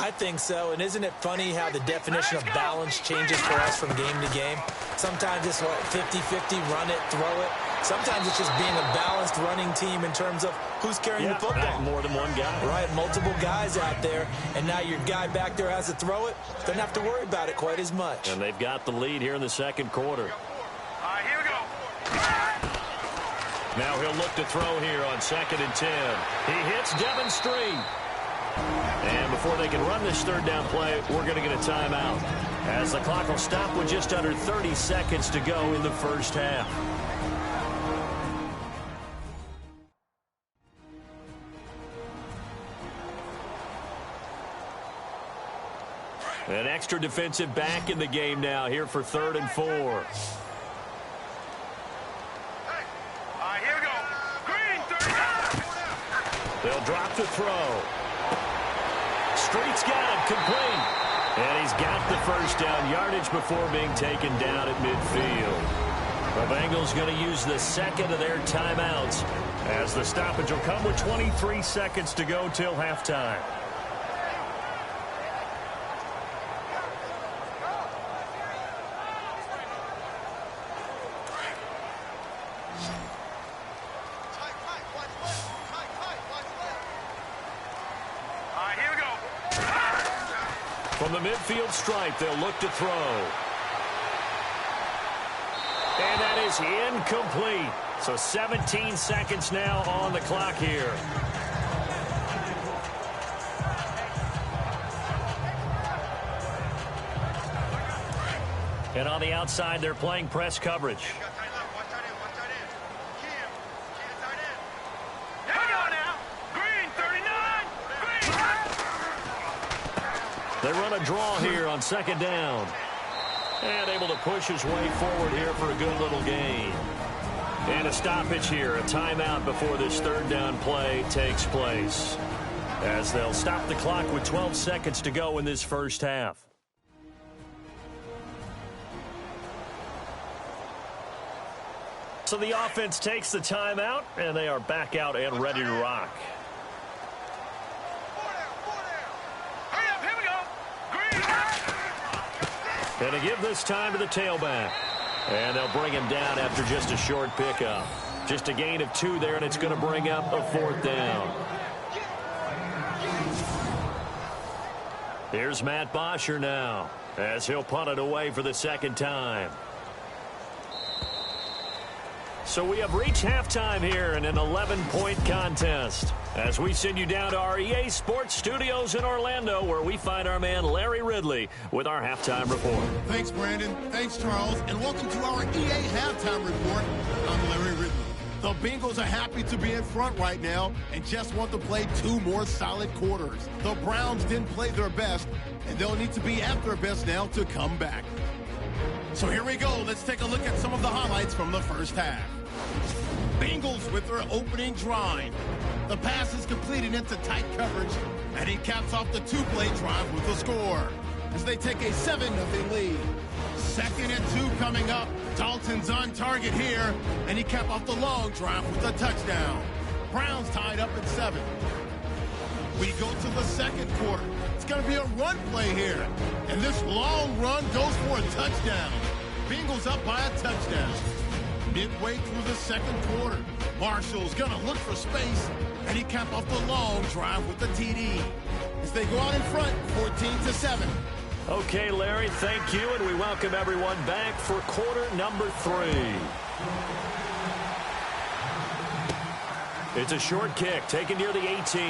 I think so, and isn't it funny how the definition of balance changes for us from game to game? Sometimes it's 50-50, run it, throw it. Sometimes it's just being a balanced running team in terms of who's carrying the football. More than one guy. Right, multiple guys out there, and now your guy back there has to throw it. Doesn't have to worry about it quite as much. And they've got the lead here in the second quarter. All right, here we go. Now he'll look to throw here on second and 10. He hits Devin Street. And before they can run this third down play, we're going to get a timeout, as the clock will stop with just under 30 seconds to go in the first half. An extra defensive back in the game now here for 3rd and 4. All right, here we go. Green, 39. They'll drop the throw. Street's got it complete. And he's got the first down yardage before being taken down at midfield. The Bengals going to use the second of their timeouts as the stoppage will come with 23 seconds to go till halftime. From the midfield stripe, they'll look to throw. And that is incomplete. So 17 seconds now on the clock here. And on the outside, they're playing press coverage. They run a draw here on second down. And able to push his way forward here for a good little gain. And a stoppage here, a timeout before this third down play takes place, as they'll stop the clock with 12 seconds to go in this first half. So the offense takes the timeout, and they are back out and ready to rock. And to give this time to the tailback. And they'll bring him down after just a short pickup. Just a gain of 2 there, and it's going to bring up a 4th down. Here's Matt Bosher now, as he'll punt it away for the second time. So we have reached halftime here in an 11-point contest, as we send you down to our EA Sports Studios in Orlando, where we find our man Larry Ridley with our halftime report. Thanks, Brandon. Thanks, Charles. And welcome to our EA Halftime Report. I'm Larry Ridley. The Bengals are happy to be in front right now and just want to play 2 more solid quarters. The Browns didn't play their best, and they'll need to be at their best now to come back. So here we go. Let's take a look at some of the highlights from the first half. Bengals with their opening drive. The pass is completed into tight coverage, and he caps off the 2-play drive with a score as they take a 7-0 lead. 2nd and 2 coming up. Dalton's on target here, and he capped off the long drive with a touchdown. Browns tied up at 7. We go to the second quarter. It's going to be a run play here, and this long run goes for a touchdown. Bengals up by a touchdown. Midway through the second quarter, Marshall's going to look for space, and he capped off the long drive with the TD as they go out in front, 14-7. Okay, Larry, thank you, and we welcome everyone back for quarter number 3. It's a short kick taken near the 18.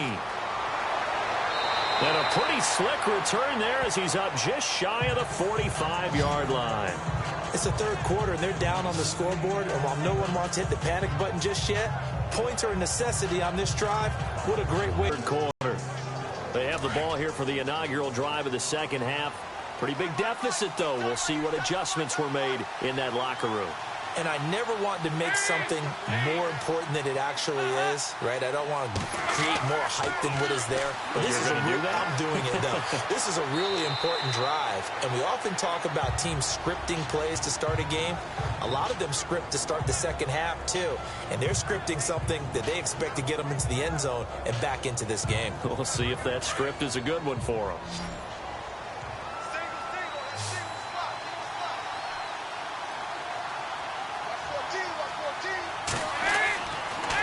And a pretty slick return there as he's up just shy of the 45-yard line. It's the third quarter, and they're down on the scoreboard, and while no one wants to hit the panic button just yet, points are a necessity on this drive. What a great way. Third quarter. They have the ball here for the inaugural drive of the second half. Pretty big deficit, though. We'll see what adjustments were made in that locker room. And I never want to make something more important than it actually is, right? I don't want to create more hype than what is there. But this is I'm doing it, though. This is a really important drive. And we often talk about teams scripting plays to start a game. A lot of them script to start the second half, too. And they're scripting something that they expect to get them into the end zone and back into this game. We'll see if that script is a good one for them.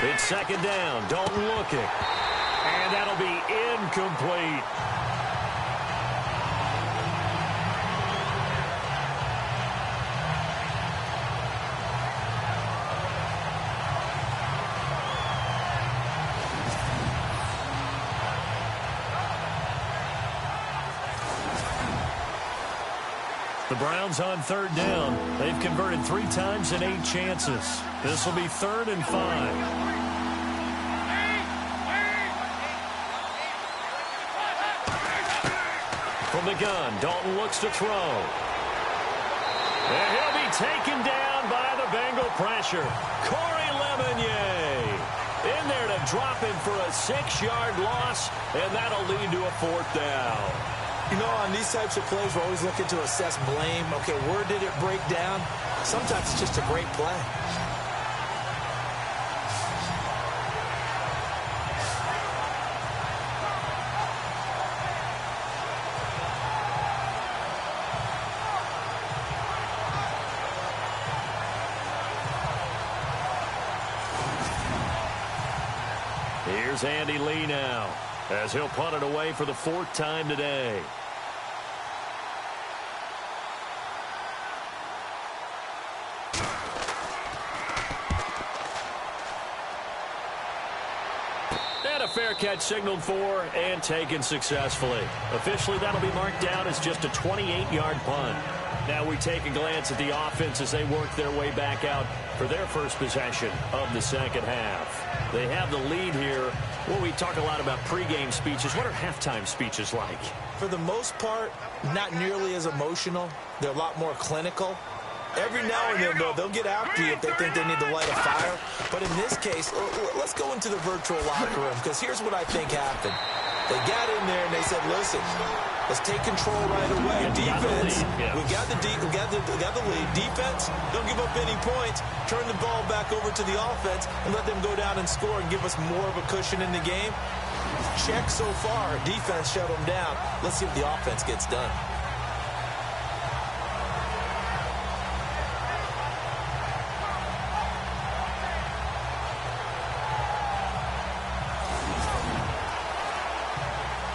It's second down. Dalton looking. And that'll be incomplete. The Browns on third down. They've converted 3 times in 8 chances. This will be 3rd and 5. From the gun, Dalton looks to throw. And he'll be taken down by the Bengal pressure. Corey Lemonnier in there to drop him for a 6-yard loss, and that'll lead to a 4th down. You know, on these types of plays, we're always looking to assess blame. Okay, where did it break down? Sometimes it's just a great play. Here's Andy Lee now, as he'll punt it away for the 4th time today. And a fair catch signaled for and taken successfully. Officially, that'll be marked down as just a 28-yard punt. Now we take a glance at the offense as they work their way back out for their first possession of the second half. They have the lead here. Well, we talk a lot about pregame speeches. What are halftime speeches like? For the most part, not nearly as emotional. They're a lot more clinical. Every now and then, though, they'll get after you if they think they need to light a fire. But in this case, let's go into the virtual locker room, because here's what I think happened. They got in there and they said, listen, let's take control right away. Defense, we got the lead. Defense, don't give up any points. Turn the ball back over to the offense and let them go down and score and give us more of a cushion in the game. Check so far. Defense shut them down. Let's see if the offense gets done.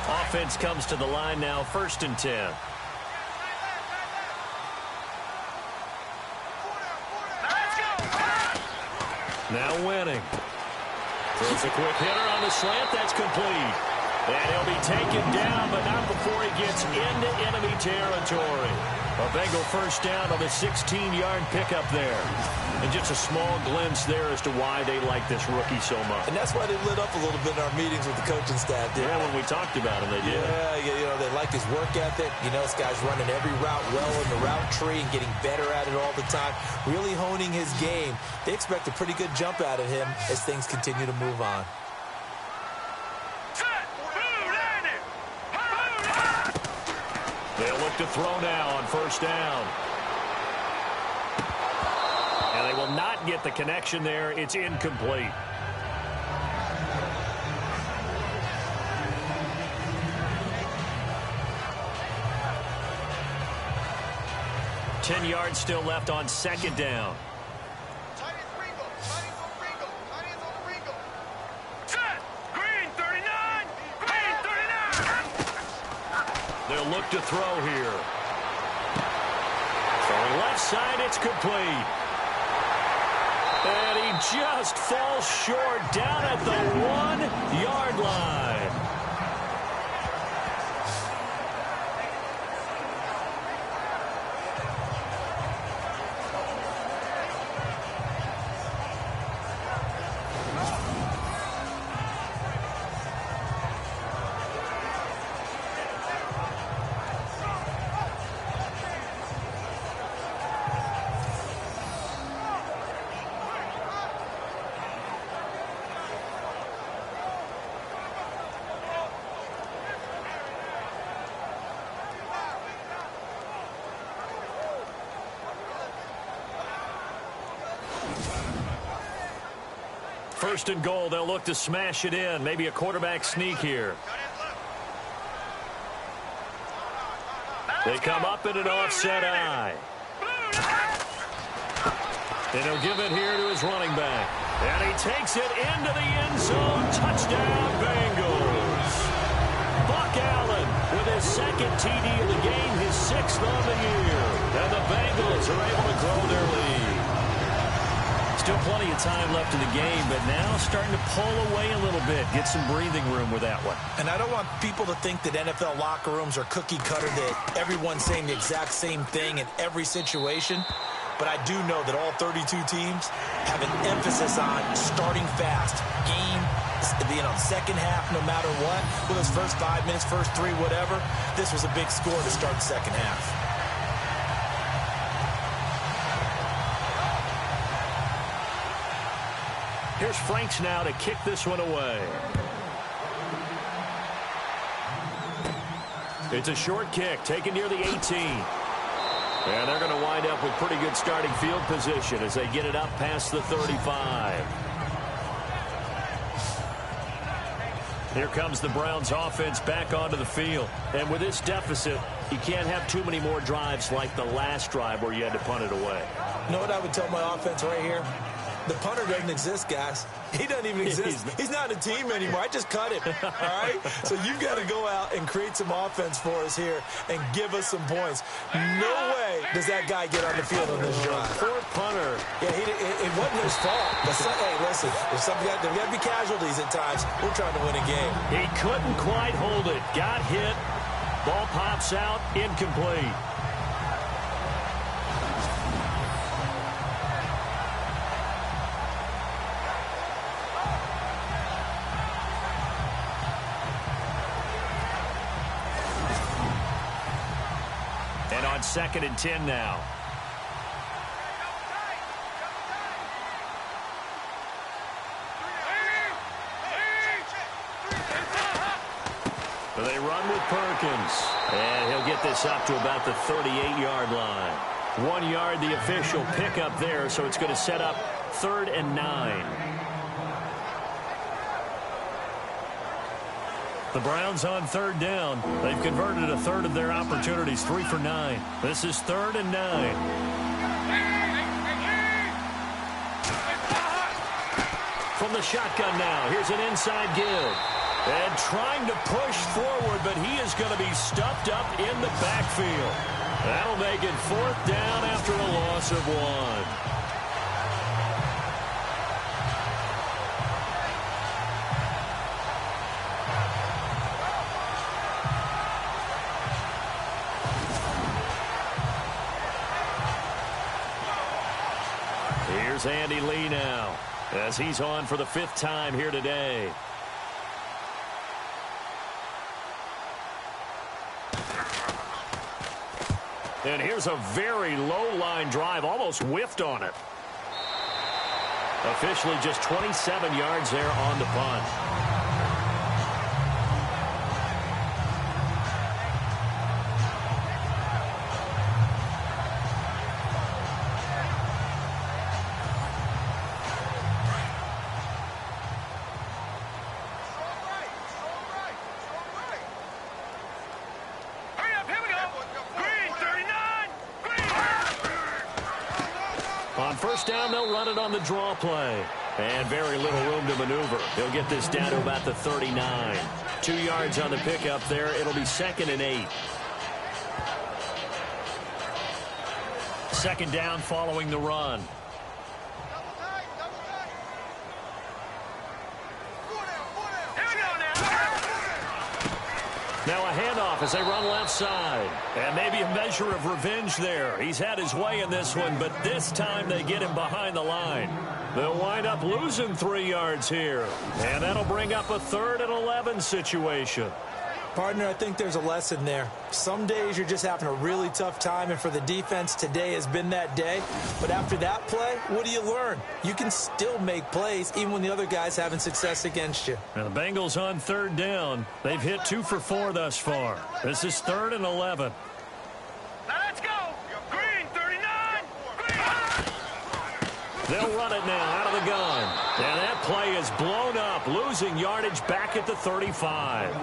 Offense comes to the line now, 1st and 10. Now Winning. Throws a quick hitter on the slant. That's complete. And he'll be taken down, but not before he gets into enemy territory. A Bengal first down on the 16-yard pickup there. And just a small glimpse there as to why they like this rookie so much. And that's why they lit up a little bit in our meetings with the coaching staff. Yeah, when we talked about him, they did. Yeah, they like his work ethic. You know, this guy's running every route well in the route tree and getting better at it all the time. Really honing his game. They expect a pretty good jump out of him as things continue to move on. They'll look to throw now on 1st down. And they will not get the connection there. It's incomplete. Ten yards still left on 2nd down. They'll look to throw here. From left side, it's complete. And he just falls short down at the 1-yard line. First and goal, they'll look to smash it in. Maybe a quarterback sneak here. They come up in an offset eye. And he'll give it here to his running back. And he takes it into the end zone. Touchdown, Bengals. Buck Allen with his 2nd TD of the game, his 6th on the year. And the Bengals are able to grow their lead. Still plenty of time left in the game, but now starting to pull away a little bit. Get some breathing room with that one. And I don't want people to think that NFL locker rooms are cookie cutter, that everyone's saying the exact same thing in every situation. But I do know that all 32 teams have an emphasis on starting fast. Game being on 2nd half no matter what. Whether it's first 5 minutes, first 3, whatever. This was a big score to start the 2nd half. Here's Franks now to kick this one away. It's a short kick taken near the 18. And they're going to wind up with pretty good starting field position as they get it up past the 35. Here comes the Browns offense back onto the field. And with this deficit, you can't have too many more drives like the last drive where you had to punt it away. You know what I would tell my offense right here? The punter doesn't exist, guys. He doesn't even exist. He's not a team anymore. I just cut him. All right? So you've got to go out and create some offense for us here and give us some points. No way does that guy get on the field on this drive. Poor punter. Yeah, it wasn't his fault. But hey, listen, there's got to be casualties at times. We're trying to win a game. He couldn't quite hold it. Got hit. Ball pops out. Incomplete. And on 2nd and 10 now. They run with Perkins. And he'll get this up to about the 38-yard line. 1 yard, the official pickup there, so it's going to set up 3rd and 9. The Browns on 3rd down. They've converted a third of their opportunities, 3 for 9. This is 3rd and 9. From the shotgun now, here's an inside give. And trying to push forward, but he is going to be stuffed up in the backfield. That'll make it 4th down after a loss of 1. Here's Andy Lee now, as he's on for the 5th time here today. And here's a very low-line drive, almost whiffed on it. Officially just 27 yards there on the punt. On 1st down, they'll run it on the draw play. And very little room to maneuver. He'll get this down to about the 39. 2 yards on the pickup there. It'll be 2nd and 8. 2nd down following the run. Now a handoff as they run left side. And maybe a measure of revenge there. He's had his way in this one, but this time they get him behind the line. They'll wind up losing 3 yards here. And that'll bring up a 3rd and 11 situation. Partner, I think there's a lesson there. Some days you're just having a really tough time, and for the defense, today has been that day. But after that play, what do you learn? You can still make plays even when the other guy's having success against you. Now the Bengals on 3rd down. They've hit 2 for 4 thus far. This is 3rd and 11. Now let's go. Green, 39. Green. They'll run it now out of the gun. And that play is blown up, losing yardage back at the 35.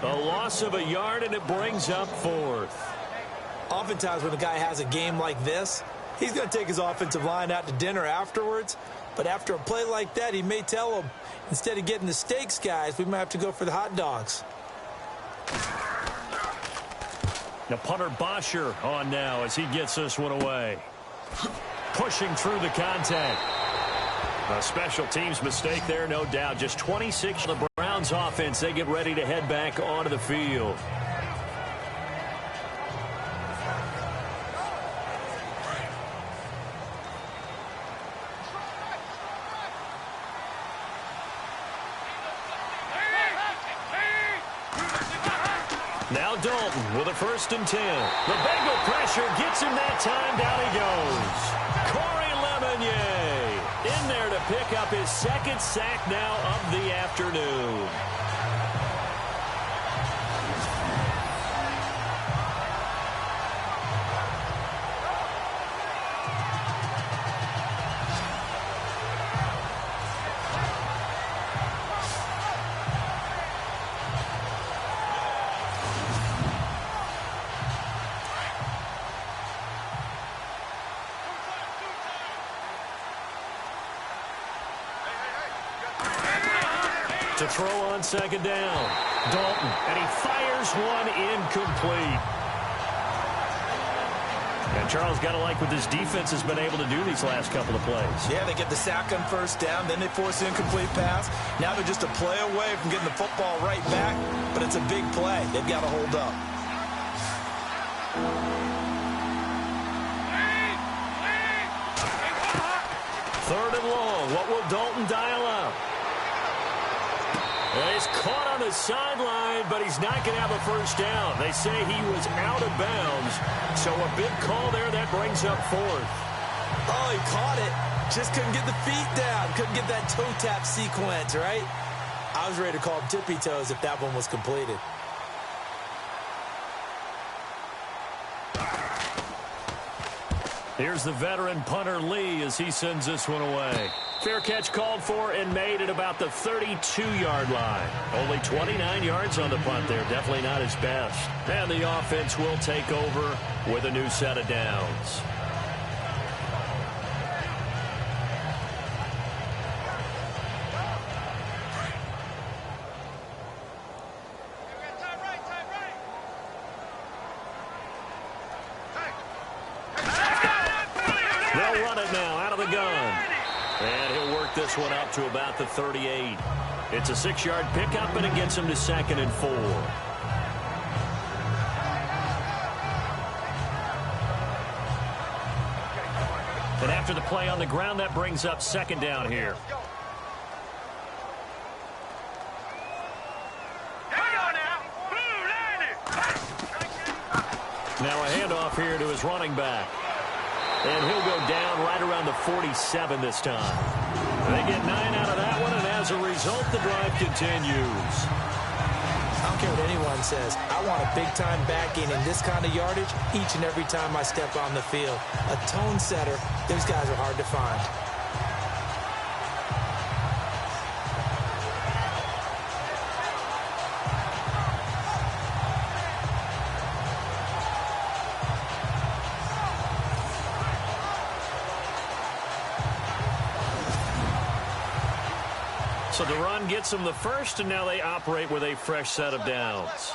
A loss of a yard, and it brings up 4th. Oftentimes when a guy has a game like this, he's going to take his offensive line out to dinner afterwards. But after a play like that, he may tell them, instead of getting the steaks, guys, we might have to go for the hot dogs. Now punter Bosher on now as he gets this one away. Pushing through the contact. A special teams mistake there, no doubt. Just 26 for the Browns offense. They get ready to head back onto the field. Now Dalton with a 1st and 10. The Bengal pressure gets him that time. Down he goes. Corey Lemonnier in there to pick up his 2nd sack now of the afternoon. To throw on 2nd down. Dalton, and he fires one incomplete. And Charles, got to like what this defense has been able to do these last couple of plays. Yeah, they get the sack on 1st down, then they force an incomplete pass. Now they're just a play away from getting the football right back, but it's a big play. They've got to hold up. Third and long. What will Dalton dial up? And he's caught on the sideline, but he's not going to have a 1st down. They say he was out of bounds, so a big call there. That brings up 4th. Oh, he caught it. Just couldn't get the feet down. Couldn't get that toe tap sequence, right? I was ready to call him tippy toes if that one was completed. Here's the veteran punter Lee as he sends this one away. Fair catch called for and made at about the 32-yard line. Only 29 yards on the punt there. Definitely not his best. And the offense will take over with a new set of downs. They'll run it now out of the gun. And he'll work this one up to about the 38. It's a 6-yard pickup, and it gets him to 2nd and 4. And after the play on the ground, that brings up 2nd down here. Now a handoff here to his running back. And he'll go down right around the 47 this time. They get 9 out of that one, and as a result, the drive continues. I don't care what anyone says. I want a big-time backing in this kind of yardage each and every time I step on the field. A tone setter, those guys are hard to find. So the run gets them the first, and now they operate with a fresh set of downs.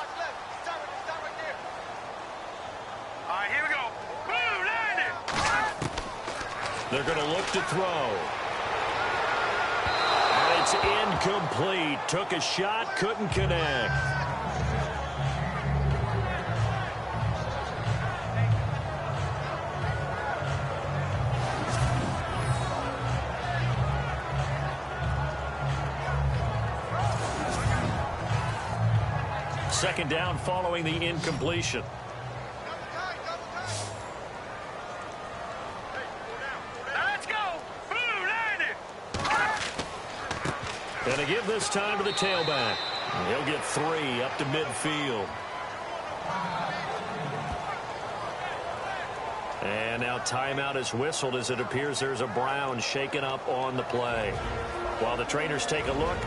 All right, here we go. Boom, landed. They're going to look to throw. And it's incomplete. Took a shot, couldn't connect. Second down following the incompletion. Let's go. Boom, landed. And to give this time to the tailback. He'll get 3 up to midfield. And now timeout is whistled as it appears there's a Brown shaken up on the play. While the trainers take a look,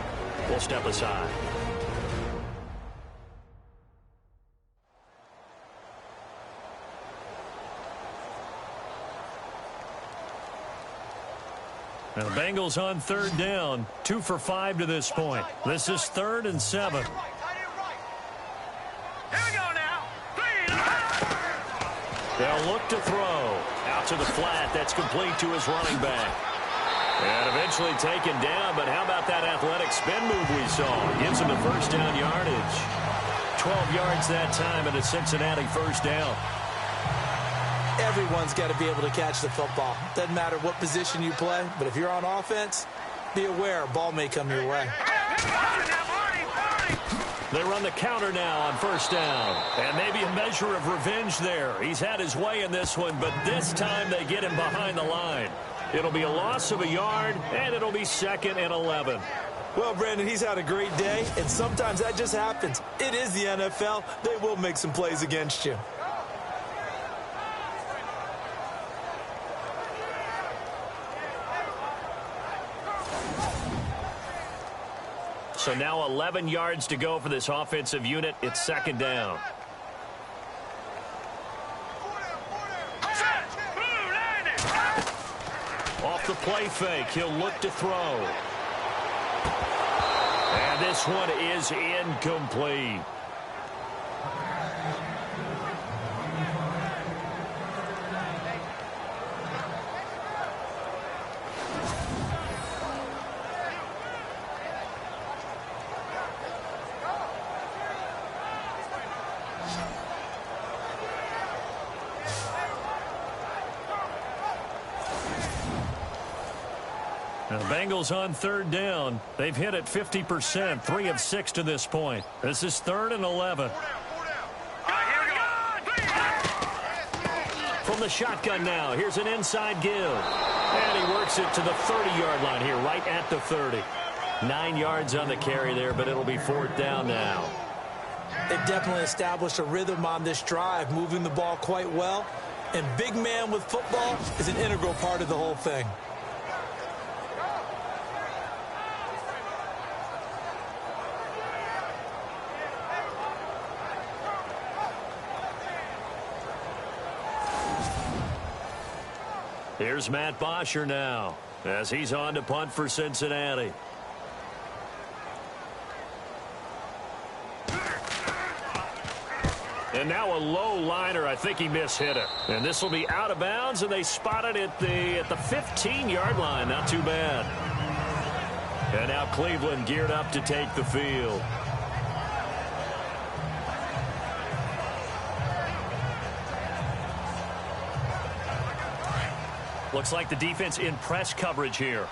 we'll step aside. Now the Bengals on 3rd down, 2 for 5 to this point. This is 3rd and 7. Here we go now. 3. They'll look to throw. Out to the flat. That's complete to his running back. And eventually taken down, but how about that athletic spin move we saw? Gives him the first down yardage. 12 yards that time, and a Cincinnati first down. Everyone's got to be able to catch the football. Doesn't matter what position you play, but if you're on offense, be aware a ball may come your way. They run the counter now on first down. And maybe a measure of revenge there. He's had his way in this one, but this time they get him behind the line. It'll be a loss of a yard, and it'll be 2nd and 11. Well, Brandon, he's had a great day, and sometimes that just happens. It is the NFL. They will make some plays against you. So now 11 yards to go for this offensive unit. It's 2nd down. Off the play fake, he'll look to throw. And this one is incomplete. Now the Bengals on 3rd down. They've hit it 50%, 3 of 6 to this point. This is 3rd and 11. From the shotgun now, here's an inside give. And he works it to the 30-yard line here, right at the 30. 9 yards on the carry there, but it'll be 4th down now. They've definitely established a rhythm on this drive, moving the ball quite well And big man with football is an integral part of the whole thing. Here's Matt Bosher now as he's on to punt for Cincinnati. And now a low liner. I think he mishit it. And this will be out of bounds, and they spot it at the 15-yard line. Not too bad. And now Cleveland geared up to take the field. Looks like the defense in press coverage here.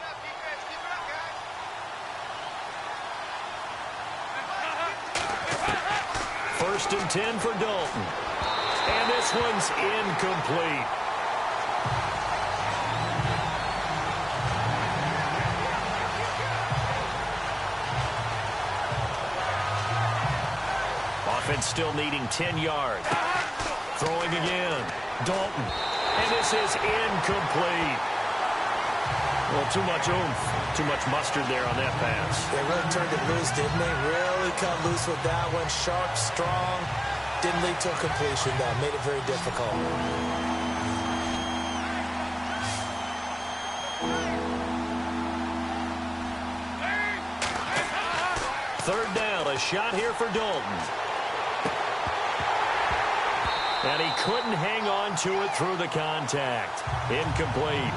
First and 10 for Dalton. And this one's incomplete. Offense still needing 10 yards. Throwing again. Dalton. And this is incomplete. Well, too much oomph, too much mustard there on that pass. They really turned it loose, didn't they? Really cut loose with that one. Sharp, strong. Didn't lead to a completion, though. Made it very difficult. Third down, a shot here for Dalton. And he couldn't hang on to it through the contact. Incomplete.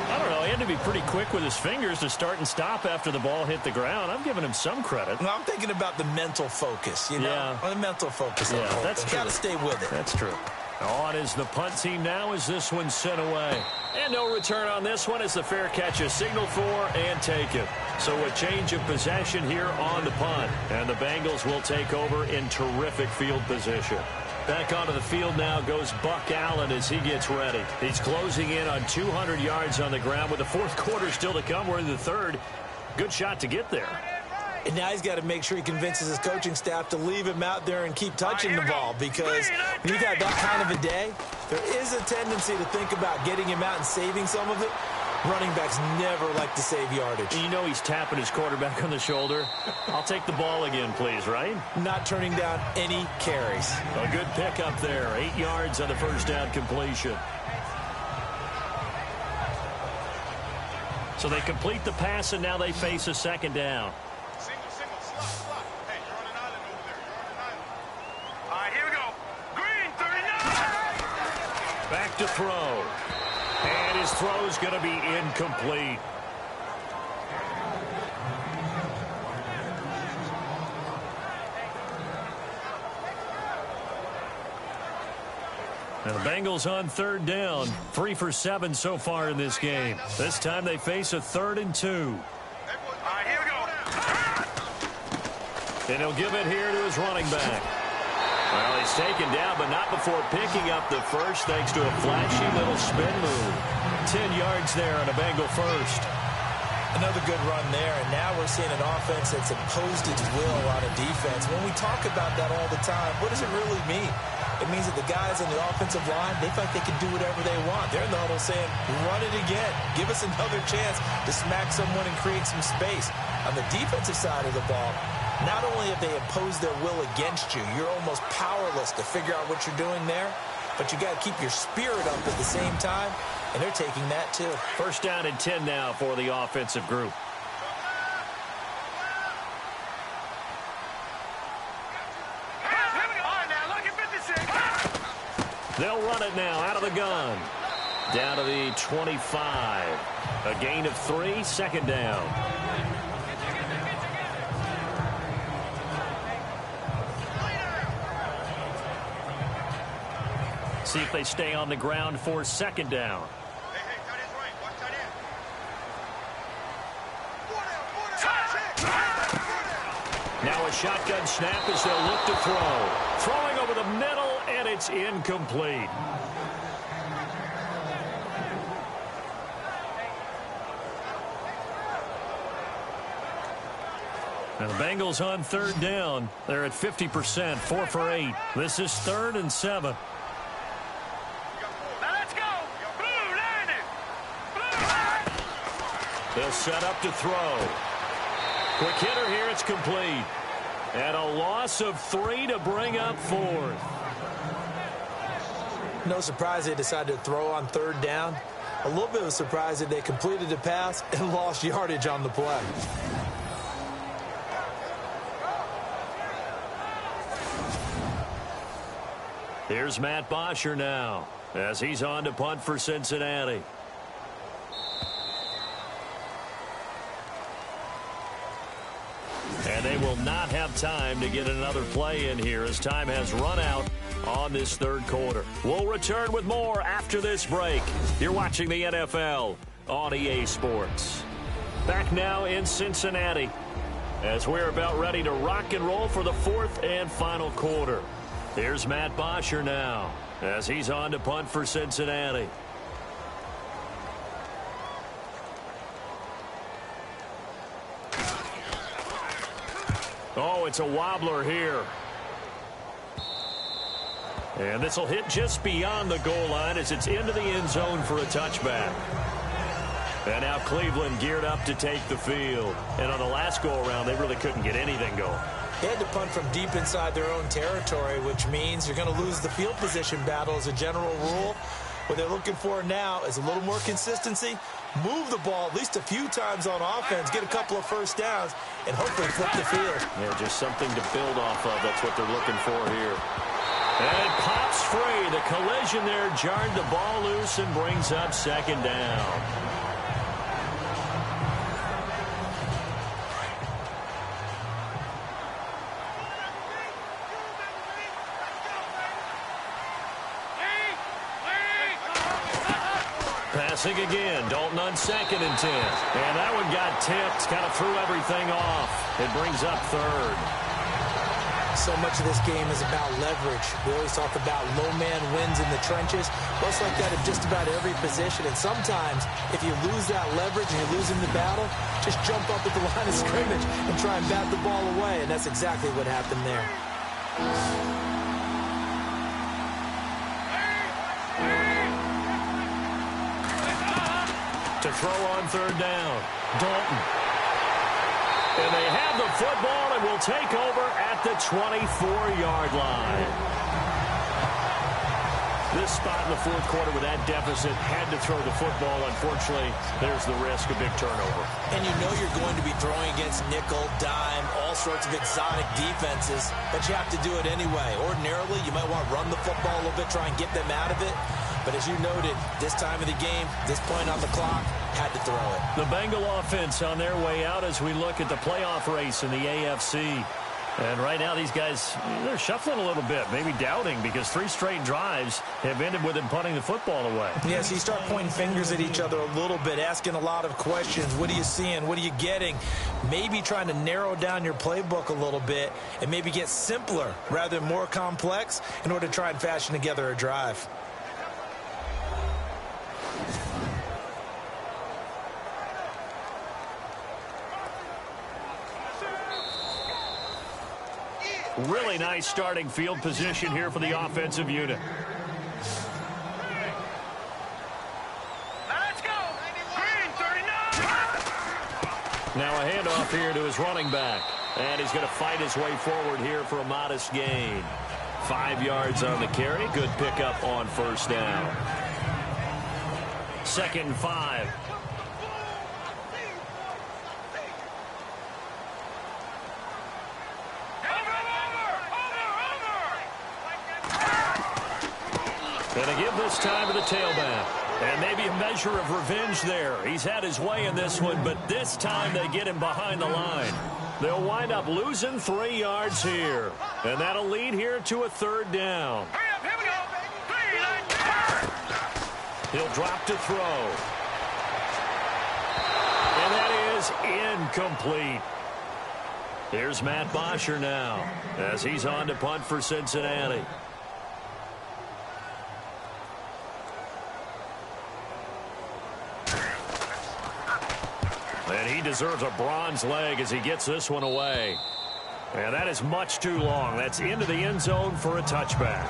I don't know. He had to be pretty quick with his fingers to start and stop after the ball hit the ground. I'm giving him some credit. Well, I'm thinking about the mental focus, you know? Yeah. Or the mental focus. Yeah, that's true. Got to stay with it. That's true. On is the punt team now as this one's sent away. And no return on this one as the fair catch is signaled for and taken. So a change of possession here on the punt. And the Bengals will take over in terrific field position. Back onto the field now goes Buck Allen as he gets ready. He's closing in on 200 yards on the ground with the fourth quarter still to come. We're in the third. Good shot to get there. And now he's got to make sure he convinces his coaching staff to leave him out there and keep touching the ball, because when you've got that kind of a day, there is a tendency to think about getting him out and saving some of it. Running backs never like to save yardage. You know he's tapping his quarterback on the shoulder. I'll take the ball again, please, right? Not turning down any carries. A good pickup there. 8 yards on the first down completion. So they complete the pass, and now they face a second down. Single, slot. Hey, you're on an island over there. You're on an island. All right, here we go. Green, 39. Back to throw. And his throw's going to be incomplete. And the Bengals on third down. 3 for 7 so far in this game. This time they face a 3rd and 2. All right, here we go. And he'll give it here to his running back. Well, he's taken down, but not before picking up the first, thanks to a flashy little spin move. 10 yards there on a Bengal first. Another good run there, and now we're seeing an offense that's imposed its will on a defense. When we talk about that all the time, what does it really mean? It means that the guys on the offensive line, they feel like they can do whatever they want. They're in the huddle saying, run it again. Give us another chance to smack someone and create some space. On the defensive side of the ball, not only have they imposed their will against you, you're almost powerless to figure out what you're doing there, but you got to keep your spirit up at the same time, and they're taking that too. First down and 10 now for the offensive group. They'll run it now out of the gun. Down to the 25. A gain of 3, second down. See if they stay on the ground for second down. Now a shotgun snap as they'll look to throw. Throwing over the middle, and it's incomplete. And the Bengals on third down. They're at 50%, 4 for 8. This is 3rd and 7. They'll set up to throw. Quick hitter here. It's complete. And a loss of 3 to bring up 4th. No surprise they decided to throw on 3rd down. A little bit of a surprise that they completed the pass and lost yardage on the play. Here's Matt Bosher now as he's on to punt for Cincinnati. And they will not have time to get another play in here as time has run out on this 3rd quarter. We'll return with more after this break. You're watching the NFL on EA Sports. Back now in Cincinnati as we're about ready to rock and roll for the 4th and final quarter. Here's Matt Bosher now as he's on to punt for Cincinnati. Oh, it's a wobbler here. And this will hit just beyond the goal line as it's into the end zone for a touchback. And now Cleveland geared up to take the field. And on the last go-around, they really couldn't get anything going. They had to punt from deep inside their own territory, which means you're going to lose the field position battle as a general rule. What they're looking for now is a little more consistency, move the ball at least a few times on offense, get a couple of first downs, and hopefully flip the field. Yeah, just something to build off of. That's what they're looking for here. And it pops free. The collision there jarred the ball loose and brings up 2nd down. Passing again. Dalton on 2nd and 10. And that one got tipped. Kind of threw everything off. It brings up 3rd. So much of this game is about leverage. We always talk about low man wins in the trenches. Well, it's like that in just about every position. And sometimes, if you lose that leverage and you're losing the battle, just jump up at the line of scrimmage and try and bat the ball away. And that's exactly what happened there. To throw on 3rd down. Dalton. And they have the football and will take over at the 24-yard line. This spot in the 4th quarter with that deficit had to throw the football. Unfortunately, there's the risk of big turnover. And you know you're going to be throwing against nickel, dime, all sorts of exotic defenses, but you have to do it anyway. Ordinarily, you might want to run the football a little bit, try and get them out of it. But as you noted, this time of the game, this point on the clock, had to throw it. The Bengal offense on their way out as we look at the playoff race in the AFC. And right now these guys, they're shuffling a little bit, maybe doubting because 3 straight drives have ended with them punting the football away. Yeah, so you start pointing fingers at each other a little bit, asking a lot of questions. What are you seeing? What are you getting? Maybe trying to narrow down your playbook a little bit and maybe get simpler rather than more complex in order to try and fashion together a drive. Really nice starting field position here for the offensive unit. Let's go. Green 39. Now a handoff here to his running back. And he's going to fight his way forward here for a modest gain. 5 yards on the carry. Good pickup on 1st down. 2nd and 5. And a give this time to the tailback. And maybe a measure of revenge there. He's had his way in this one, but this time they get him behind the line. They'll wind up losing 3 yards here. And that'll lead here to a 3rd down. Hurry up, here we go. 3, He'll drop to throw. And that is incomplete. Here's Matt Bosher now as he's on to punt for Cincinnati. And he deserves a bronze leg as he gets this one away. And that is much too long. That's into the end zone for a touchback.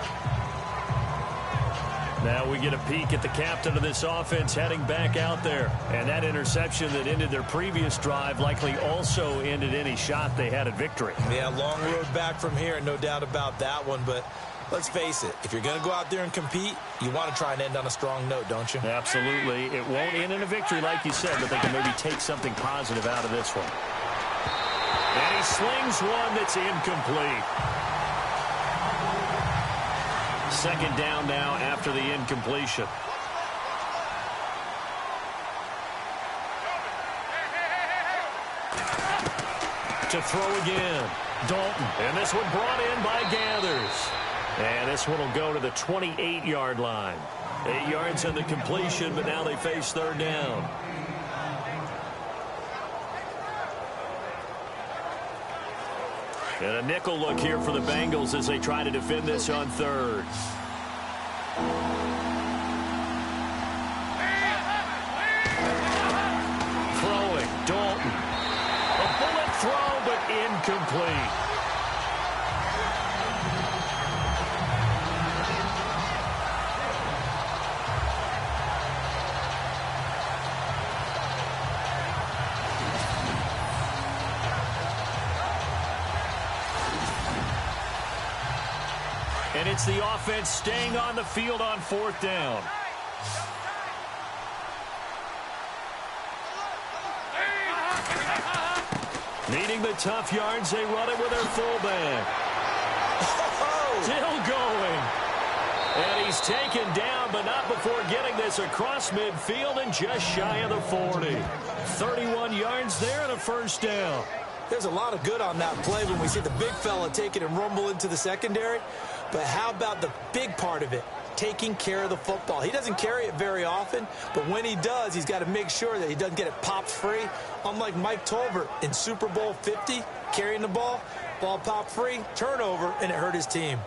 Now we get a peek at the captain of this offense heading back out there. And that interception that ended their previous drive likely also ended any shot they had at victory. Yeah, long road back from here, no doubt about that one. But let's face it, if you're going to go out there and compete, you want to try and end on a strong note, don't you? Absolutely. It won't end in a victory like you said, but they can maybe take something positive out of this one. And he slings one that's incomplete. Second down now after the incompletion. To throw again. Dalton. And this one brought in by Gathers. And this one will go to the 28-yard line. 8 yards on the completion, but now they face third down. And a nickel look here for the Bengals as they try to defend this on third. Throwing, Dalton. A bullet throw, but incomplete. And it's the offense staying on the field on fourth down. Needing the tough yards, they run it with their fullback. Still going. And he's taken down, but not before getting this across midfield and just shy of the 40. 31 yards there and a first down. There's a lot of good on that play when we see the big fella take it and rumble into the secondary. But how about the big part of it? Taking care of the football. He doesn't carry it very often, but when he does, he's got to make sure that he doesn't get it popped free. Unlike Mike Tolbert in Super Bowl 50, carrying the ball popped free, turnover, and it hurt his team.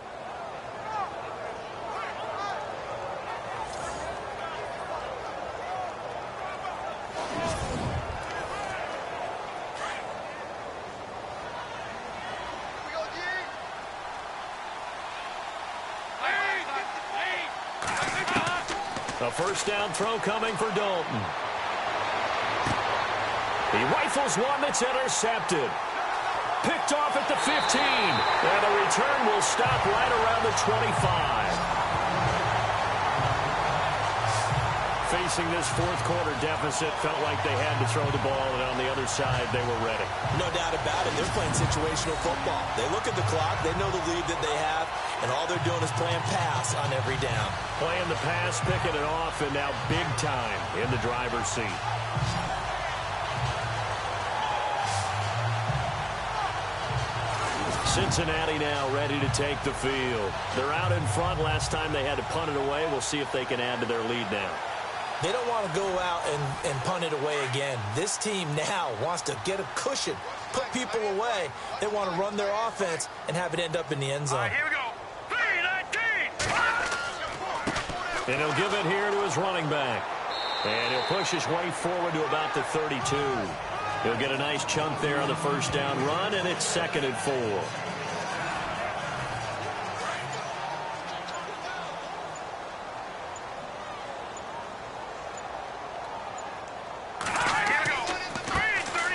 A first down throw coming for Dalton. He rifles one that's intercepted. Picked off at the 15. And the return will stop right around the 25. Facing this fourth quarter deficit, felt like they had to throw the ball, and on the other side, they were ready. No doubt about it. They're playing situational football. They look at the clock. They know the lead that they have, and all they're doing is playing pass on every down. Playing the pass, picking it off, and now big time in the driver's seat. Cincinnati now ready to take the field. They're out in front. Last time they had to punt it away. We'll see if they can add to their lead now. They don't want to go out and punt it away again. This team now wants to get a cushion, put people away. They want to run their offense and have it end up in the end zone. All right, here we go. 3-19. And he'll give it here to his running back. And he'll push his way forward to about the 32. He'll get a nice chunk there on the first down run, and it's 2nd and 4.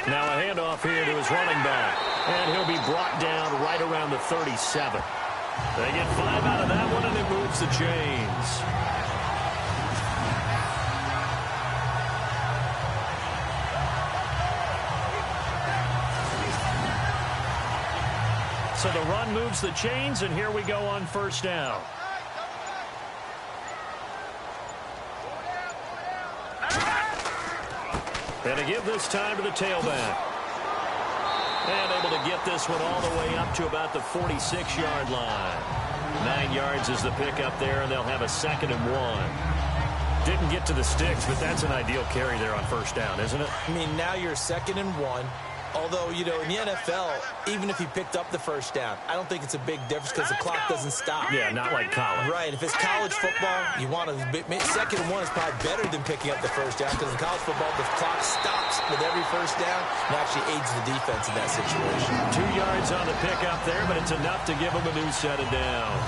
Now a handoff here to his running back. And he'll be brought down right around the 37. They get 5 out of that one, and it moves the chains. So the run moves the chains, and here we go on first down. And to give this time to the tailback. And able to get this one all the way up to about the 46-yard line. 9 yards is the pickup there, and they'll have a 2nd and 1. Didn't get to the sticks, but that's an ideal carry there on first down, isn't it? I mean, now you're 2nd and 1. Although, you know, in the NFL, even if he picked up the first down, I don't think it's a big difference because the clock doesn't stop. Yeah, not like college. Right. If it's college football, you want to 2nd and 1 is probably better than picking up the first down because in college football, the clock stops with every first down and actually aids the defense in that situation. 2 yards on the pickup there, but it's enough to give them a new set of downs.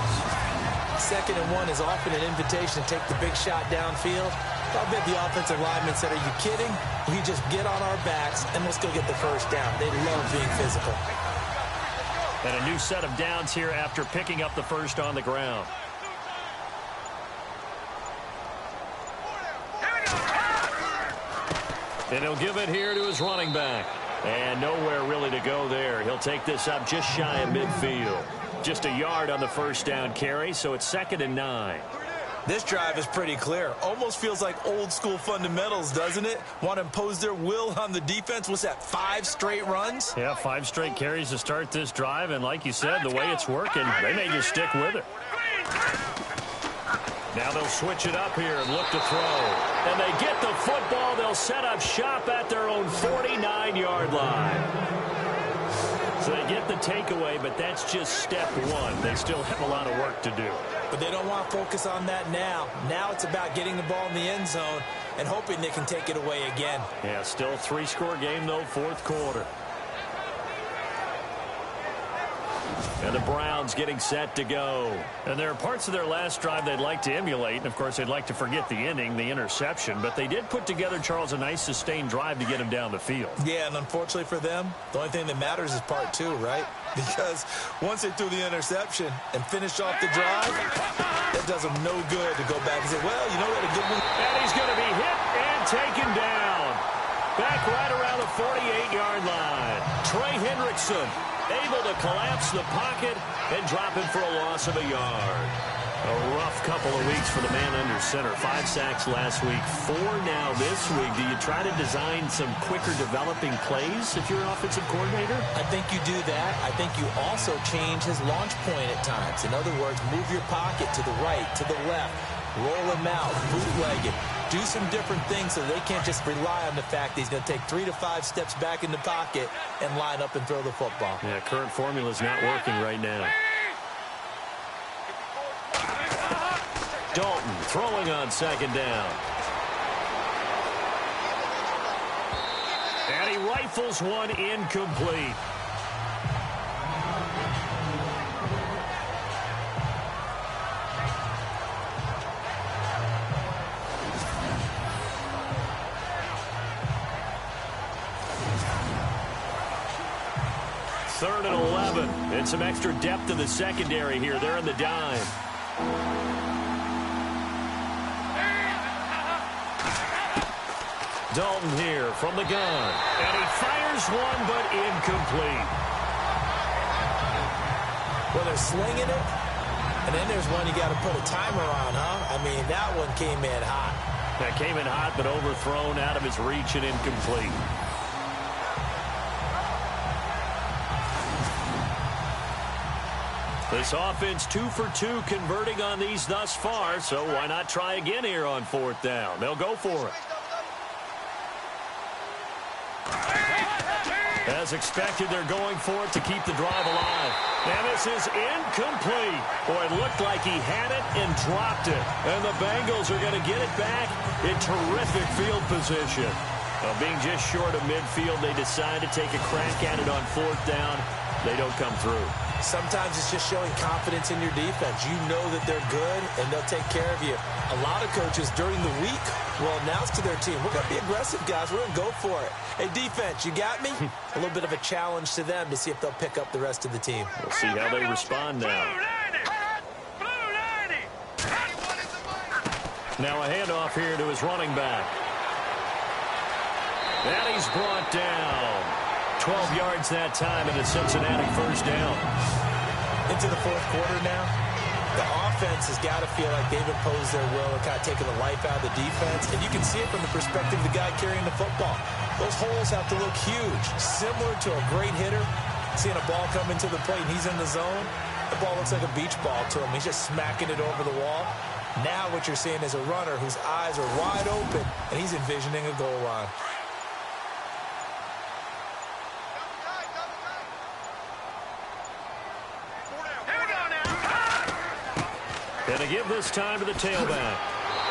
2nd and 1 is often an invitation to take the big shot downfield. I'll bet the offensive linemen said, are you kidding? We just get on our backs and let's go get the first down. They love being physical. And a new set of downs here after picking up the first on the ground. And he'll give it here to his running back. And nowhere really to go there. He'll take this up just shy of midfield. Just a yard on the first down carry, so it's 2nd and 9. This drive is pretty clear. Almost feels like old school fundamentals, doesn't it? Want to impose their will on the defense. What's that, 5 straight runs? Yeah, 5 straight carries to start this drive. And like you said, the way it's working, they may just stick with it. Now they'll switch it up here and look to throw. And they get the football. They'll set up shop at their own 49-yard line. So they get the takeaway, but that's just step 1. They still have a lot of work to do. But they don't want to focus on that now. Now it's about getting the ball in the end zone and hoping they can take it away again. Yeah, still a 3-score game, though, 4th quarter. And the Browns getting set to go. And there are parts of their last drive they'd like to emulate. And, of course, they'd like to forget the ending, the interception. But they did put together, Charles, a nice sustained drive to get him down the field. Yeah, and unfortunately for them, the only thing that matters is part 2, right? Because once they threw the interception and finished off the drive, that does them no good to go back and say, well, you know what, a good one. And he's going to be hit and taken down. Back right around the 48-yard line. Trey Hendrickson able to collapse the pocket and drop him for a loss of a yard. A rough couple of weeks for the man under center. 5 sacks last week, 4 now this week. Do you try to design some quicker developing plays if you're an offensive coordinator? I think you do that. I think you also change his launch point at times. In other words, move your pocket to the right, to the left, roll him out, bootleg it. Do some different things so they can't just rely on the fact that he's going to take 3 to 5 steps back in the pocket and line up and throw the football. Yeah, current formula is not working right now. Dalton throwing on 2nd down. And he rifles one incomplete. Third and 11. And some extra depth to the secondary here. They're in the dime. Dalton here from the gun. And he fires one, but incomplete. Well, they're slinging it. And then there's one you got to put a timer on, huh? I mean, that one came in hot. That came in hot, but overthrown, out of his reach and incomplete. This offense 2 for 2 converting on these thus far, so why not try again here on 4th down? They'll go for it. As expected, they're going for it to keep the drive alive. And this is incomplete. Boy, it looked like he had it and dropped it. And the Bengals are going to get it back in terrific field position. Being just short of midfield, they decide to take a crack at it on 4th down. They don't come through. Sometimes it's just showing confidence in your defense. You know that they're good, and they'll take care of you. A lot of coaches during the week will announce to their team, we're going to be aggressive, guys. We're going to go for it. Hey, defense, you got me? A little bit of a challenge to them to see if they'll pick up the rest of the team. We'll see how they respond now. Now a handoff here to his running back. And he's brought down. 12 yards that time, and a Cincinnati first down. Into the 4th quarter now. The offense has got to feel like they've imposed their will and kind of taken the life out of the defense. And you can see it from the perspective of the guy carrying the football. Those holes have to look huge. Similar to a great hitter, seeing a ball come into the plate and he's in the zone. The ball looks like a beach ball to him. He's just smacking it over the wall. Now what you're seeing is a runner whose eyes are wide open, and he's envisioning a goal line. And to give this time to the tailback.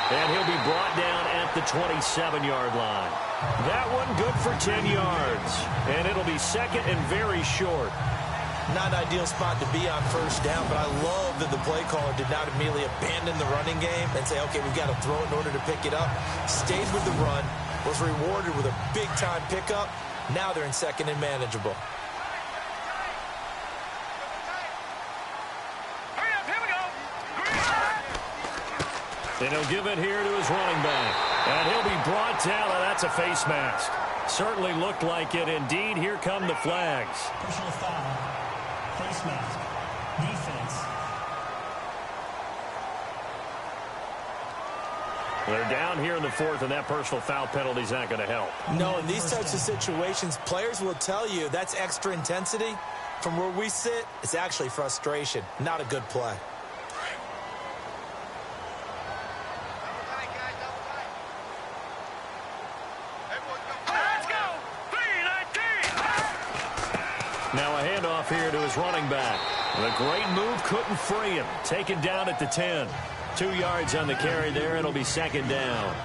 And he'll be brought down at the 27-yard line. That one good for 10 yards. And it'll be 2nd and very short. Not an ideal spot to be on first down, but I love that the play caller did not immediately abandon the running game and say, okay, we've got to throw it in order to pick it up. Stayed with the run, was rewarded with a big-time pickup. Now they're in second and manageable. And he'll give it here to his running back. And he'll be brought down, and that's a face mask. Certainly looked like it. Indeed, here come the flags. Personal foul. Face mask. Defense. They're down here in the fourth, and that personal foul penalty is not going to help. No, in these types of situations, players will tell you that's extra intensity. From where we sit, it's actually frustration. Not a good play. Now a handoff here to his running back. The great move couldn't free him. Taken down at the 10. 2 yards on the carry there. It'll be second down.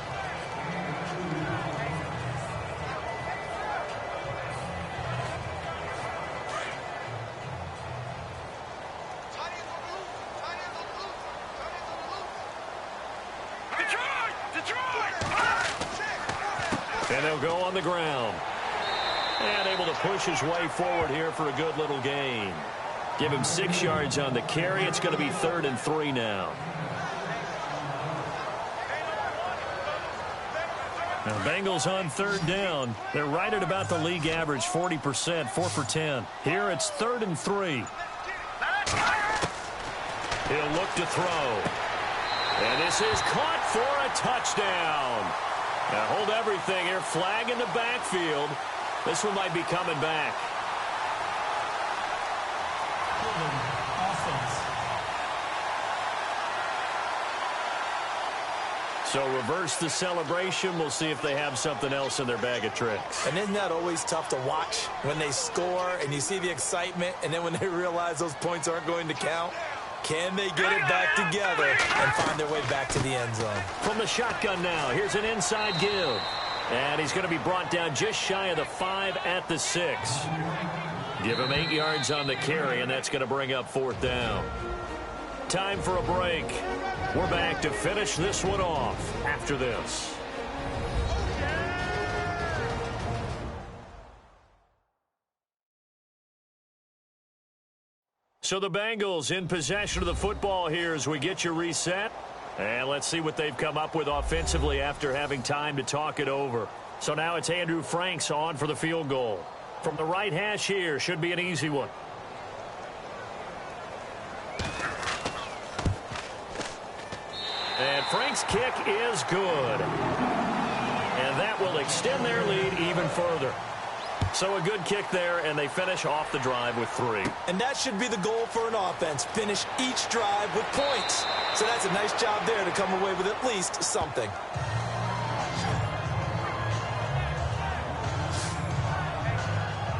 And they'll go on the ground. And able to push his way forward here for a good little gain. Give him 6 yards on the carry. It's going to be 3rd and 3 now. Now Bengals on 3rd down. They're right at about the league average, 40%, 4 for 10. Here it's 3rd and 3. He'll look to throw. And this is caught for a touchdown. Now hold everything here. Flag in the backfield. This one might be coming back. Offense. So reverse the celebration. We'll see if they have something else in their bag of tricks. And isn't that always tough to watch when they score and you see the excitement, and then when they realize those points aren't going to count? Can they get it back together and find their way back to the end zone? From the shotgun now, here's an inside give. And he's going to be brought down just shy of the 5 at the 6. Give him 8 yards on the carry, and that's going to bring up 4th down. Time for a break. We're back to finish this one off after this. So the Bengals in possession of the football here as we get you reset. And let's see what they've come up with offensively after having time to talk it over. So now it's Andrew Franks on for the field goal. From the right hash here, should be an easy one. And Frank's kick is good. And that will extend their lead even further. So a good kick there, and they finish off the drive with 3. And that should be the goal for an offense. Finish each drive with points. So that's a nice job there to come away with at least something.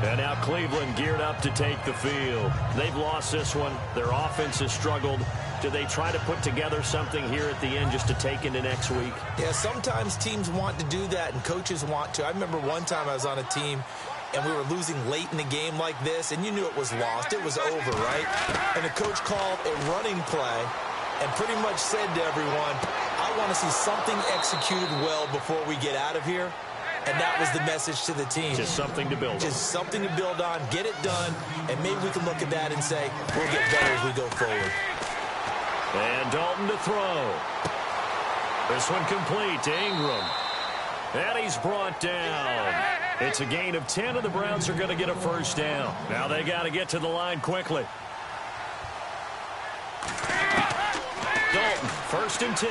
And now Cleveland geared up to take the field. They've lost this one. Their offense has struggled. Do they try to put together something here at the end just to take into next week? Yeah, sometimes teams want to do that and coaches want to. I remember one time I was on a team and we were losing late in the game like this, and you knew it was lost. It was over, right? And the coach called a running play and pretty much said to everyone, I want to see something executed well before we get out of here. And that was the message to the team. Just something to build on. Just something to build on, get it done, and maybe we can look at that and say, we'll get better as we go forward. And Dalton to throw. This one complete to Ingram. And he's brought down. It's a gain of 10, and the Browns are going to get a first down. Now they got to get to the line quickly. Dalton, 1st and 10.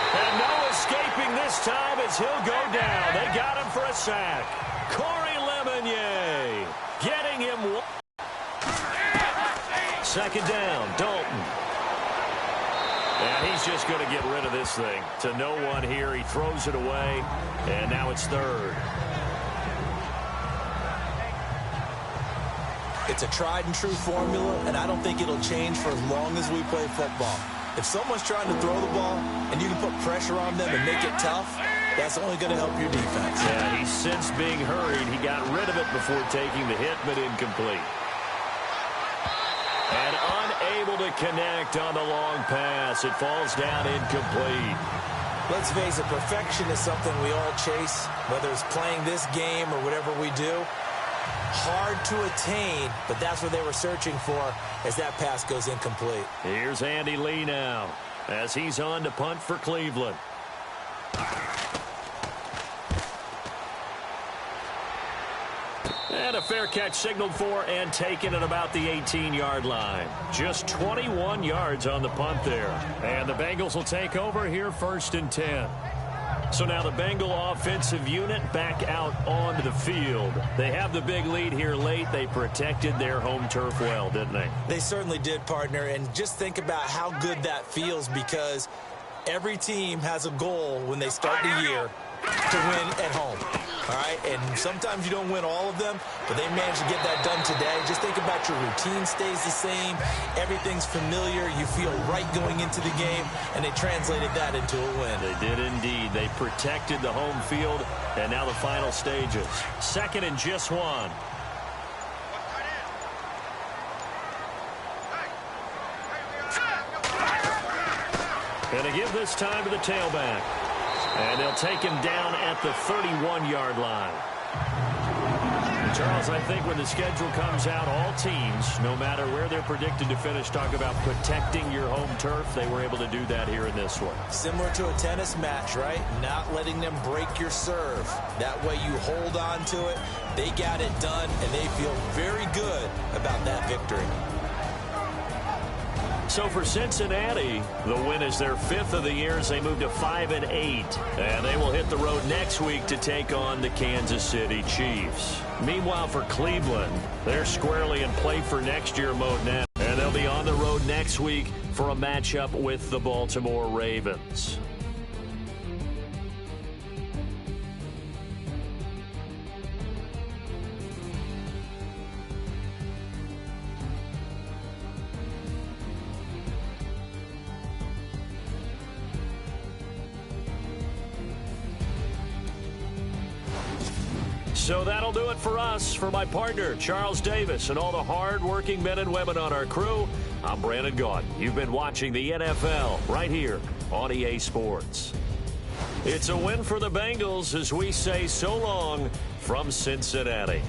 And no escaping this time as he'll go down. They got him for a sack. Corey Lemonnier getting him one. 2nd down, Dalton. And he's just going to get rid of this thing. To no one here. He throws it away. And now it's 3rd. It's a tried and true formula, and I don't think it'll change for as long as we play football. If someone's trying to throw the ball and you can put pressure on them and make it tough, that's only going to help your defense. Yeah, he's since being hurried. He got rid of it before taking the hit, but incomplete. And unable to connect on the long pass. It falls down incomplete. Let's face it, perfection is something we all chase, whether it's playing this game or whatever we do. Hard to attain, but that's what they were searching for as that pass goes incomplete. Here's Andy Lee now as he's on to punt for Cleveland. And a fair catch signaled for and taken at about the 18-yard line. Just 21 yards on the punt there. And the Bengals will take over here 1st and 10. So now the Bengal offensive unit back out onto the field. They have the big lead here late. They protected their home turf well, didn't they? They certainly did, partner. And just think about how good that feels, because every team has a goal when they start the year to win at home. All right, and sometimes you don't win all of them, but they managed to get that done today. Just think about your routine stays the same. Everything's familiar. You feel right going into the game, and they translated that into a win. They did indeed. They protected the home field, and now the final stages. 2nd and just 1. Gonna give this time to the tailback. And they'll take him down at the 31-yard line. Charles, I think when the schedule comes out, all teams, no matter where they're predicted to finish, talk about protecting your home turf. They were able to do that here in this one. Similar to a tennis match, right? Not letting them break your serve. That way you hold on to it. They got it done, and they feel very good about that victory. So for Cincinnati, the win is their 5th of the year as they move to 5-8. And they will hit the road next week to take on the Kansas City Chiefs. Meanwhile, for Cleveland, they're squarely in play for next year mode now. And they'll be on the road next week for a matchup with the Baltimore Ravens. So that'll do it for us. For my partner, Charles Davis, and all the hard-working men and women on our crew, I'm Brandon Gaudin. You've been watching the NFL right here on EA Sports. It's a win for the Bengals as we say so long from Cincinnati.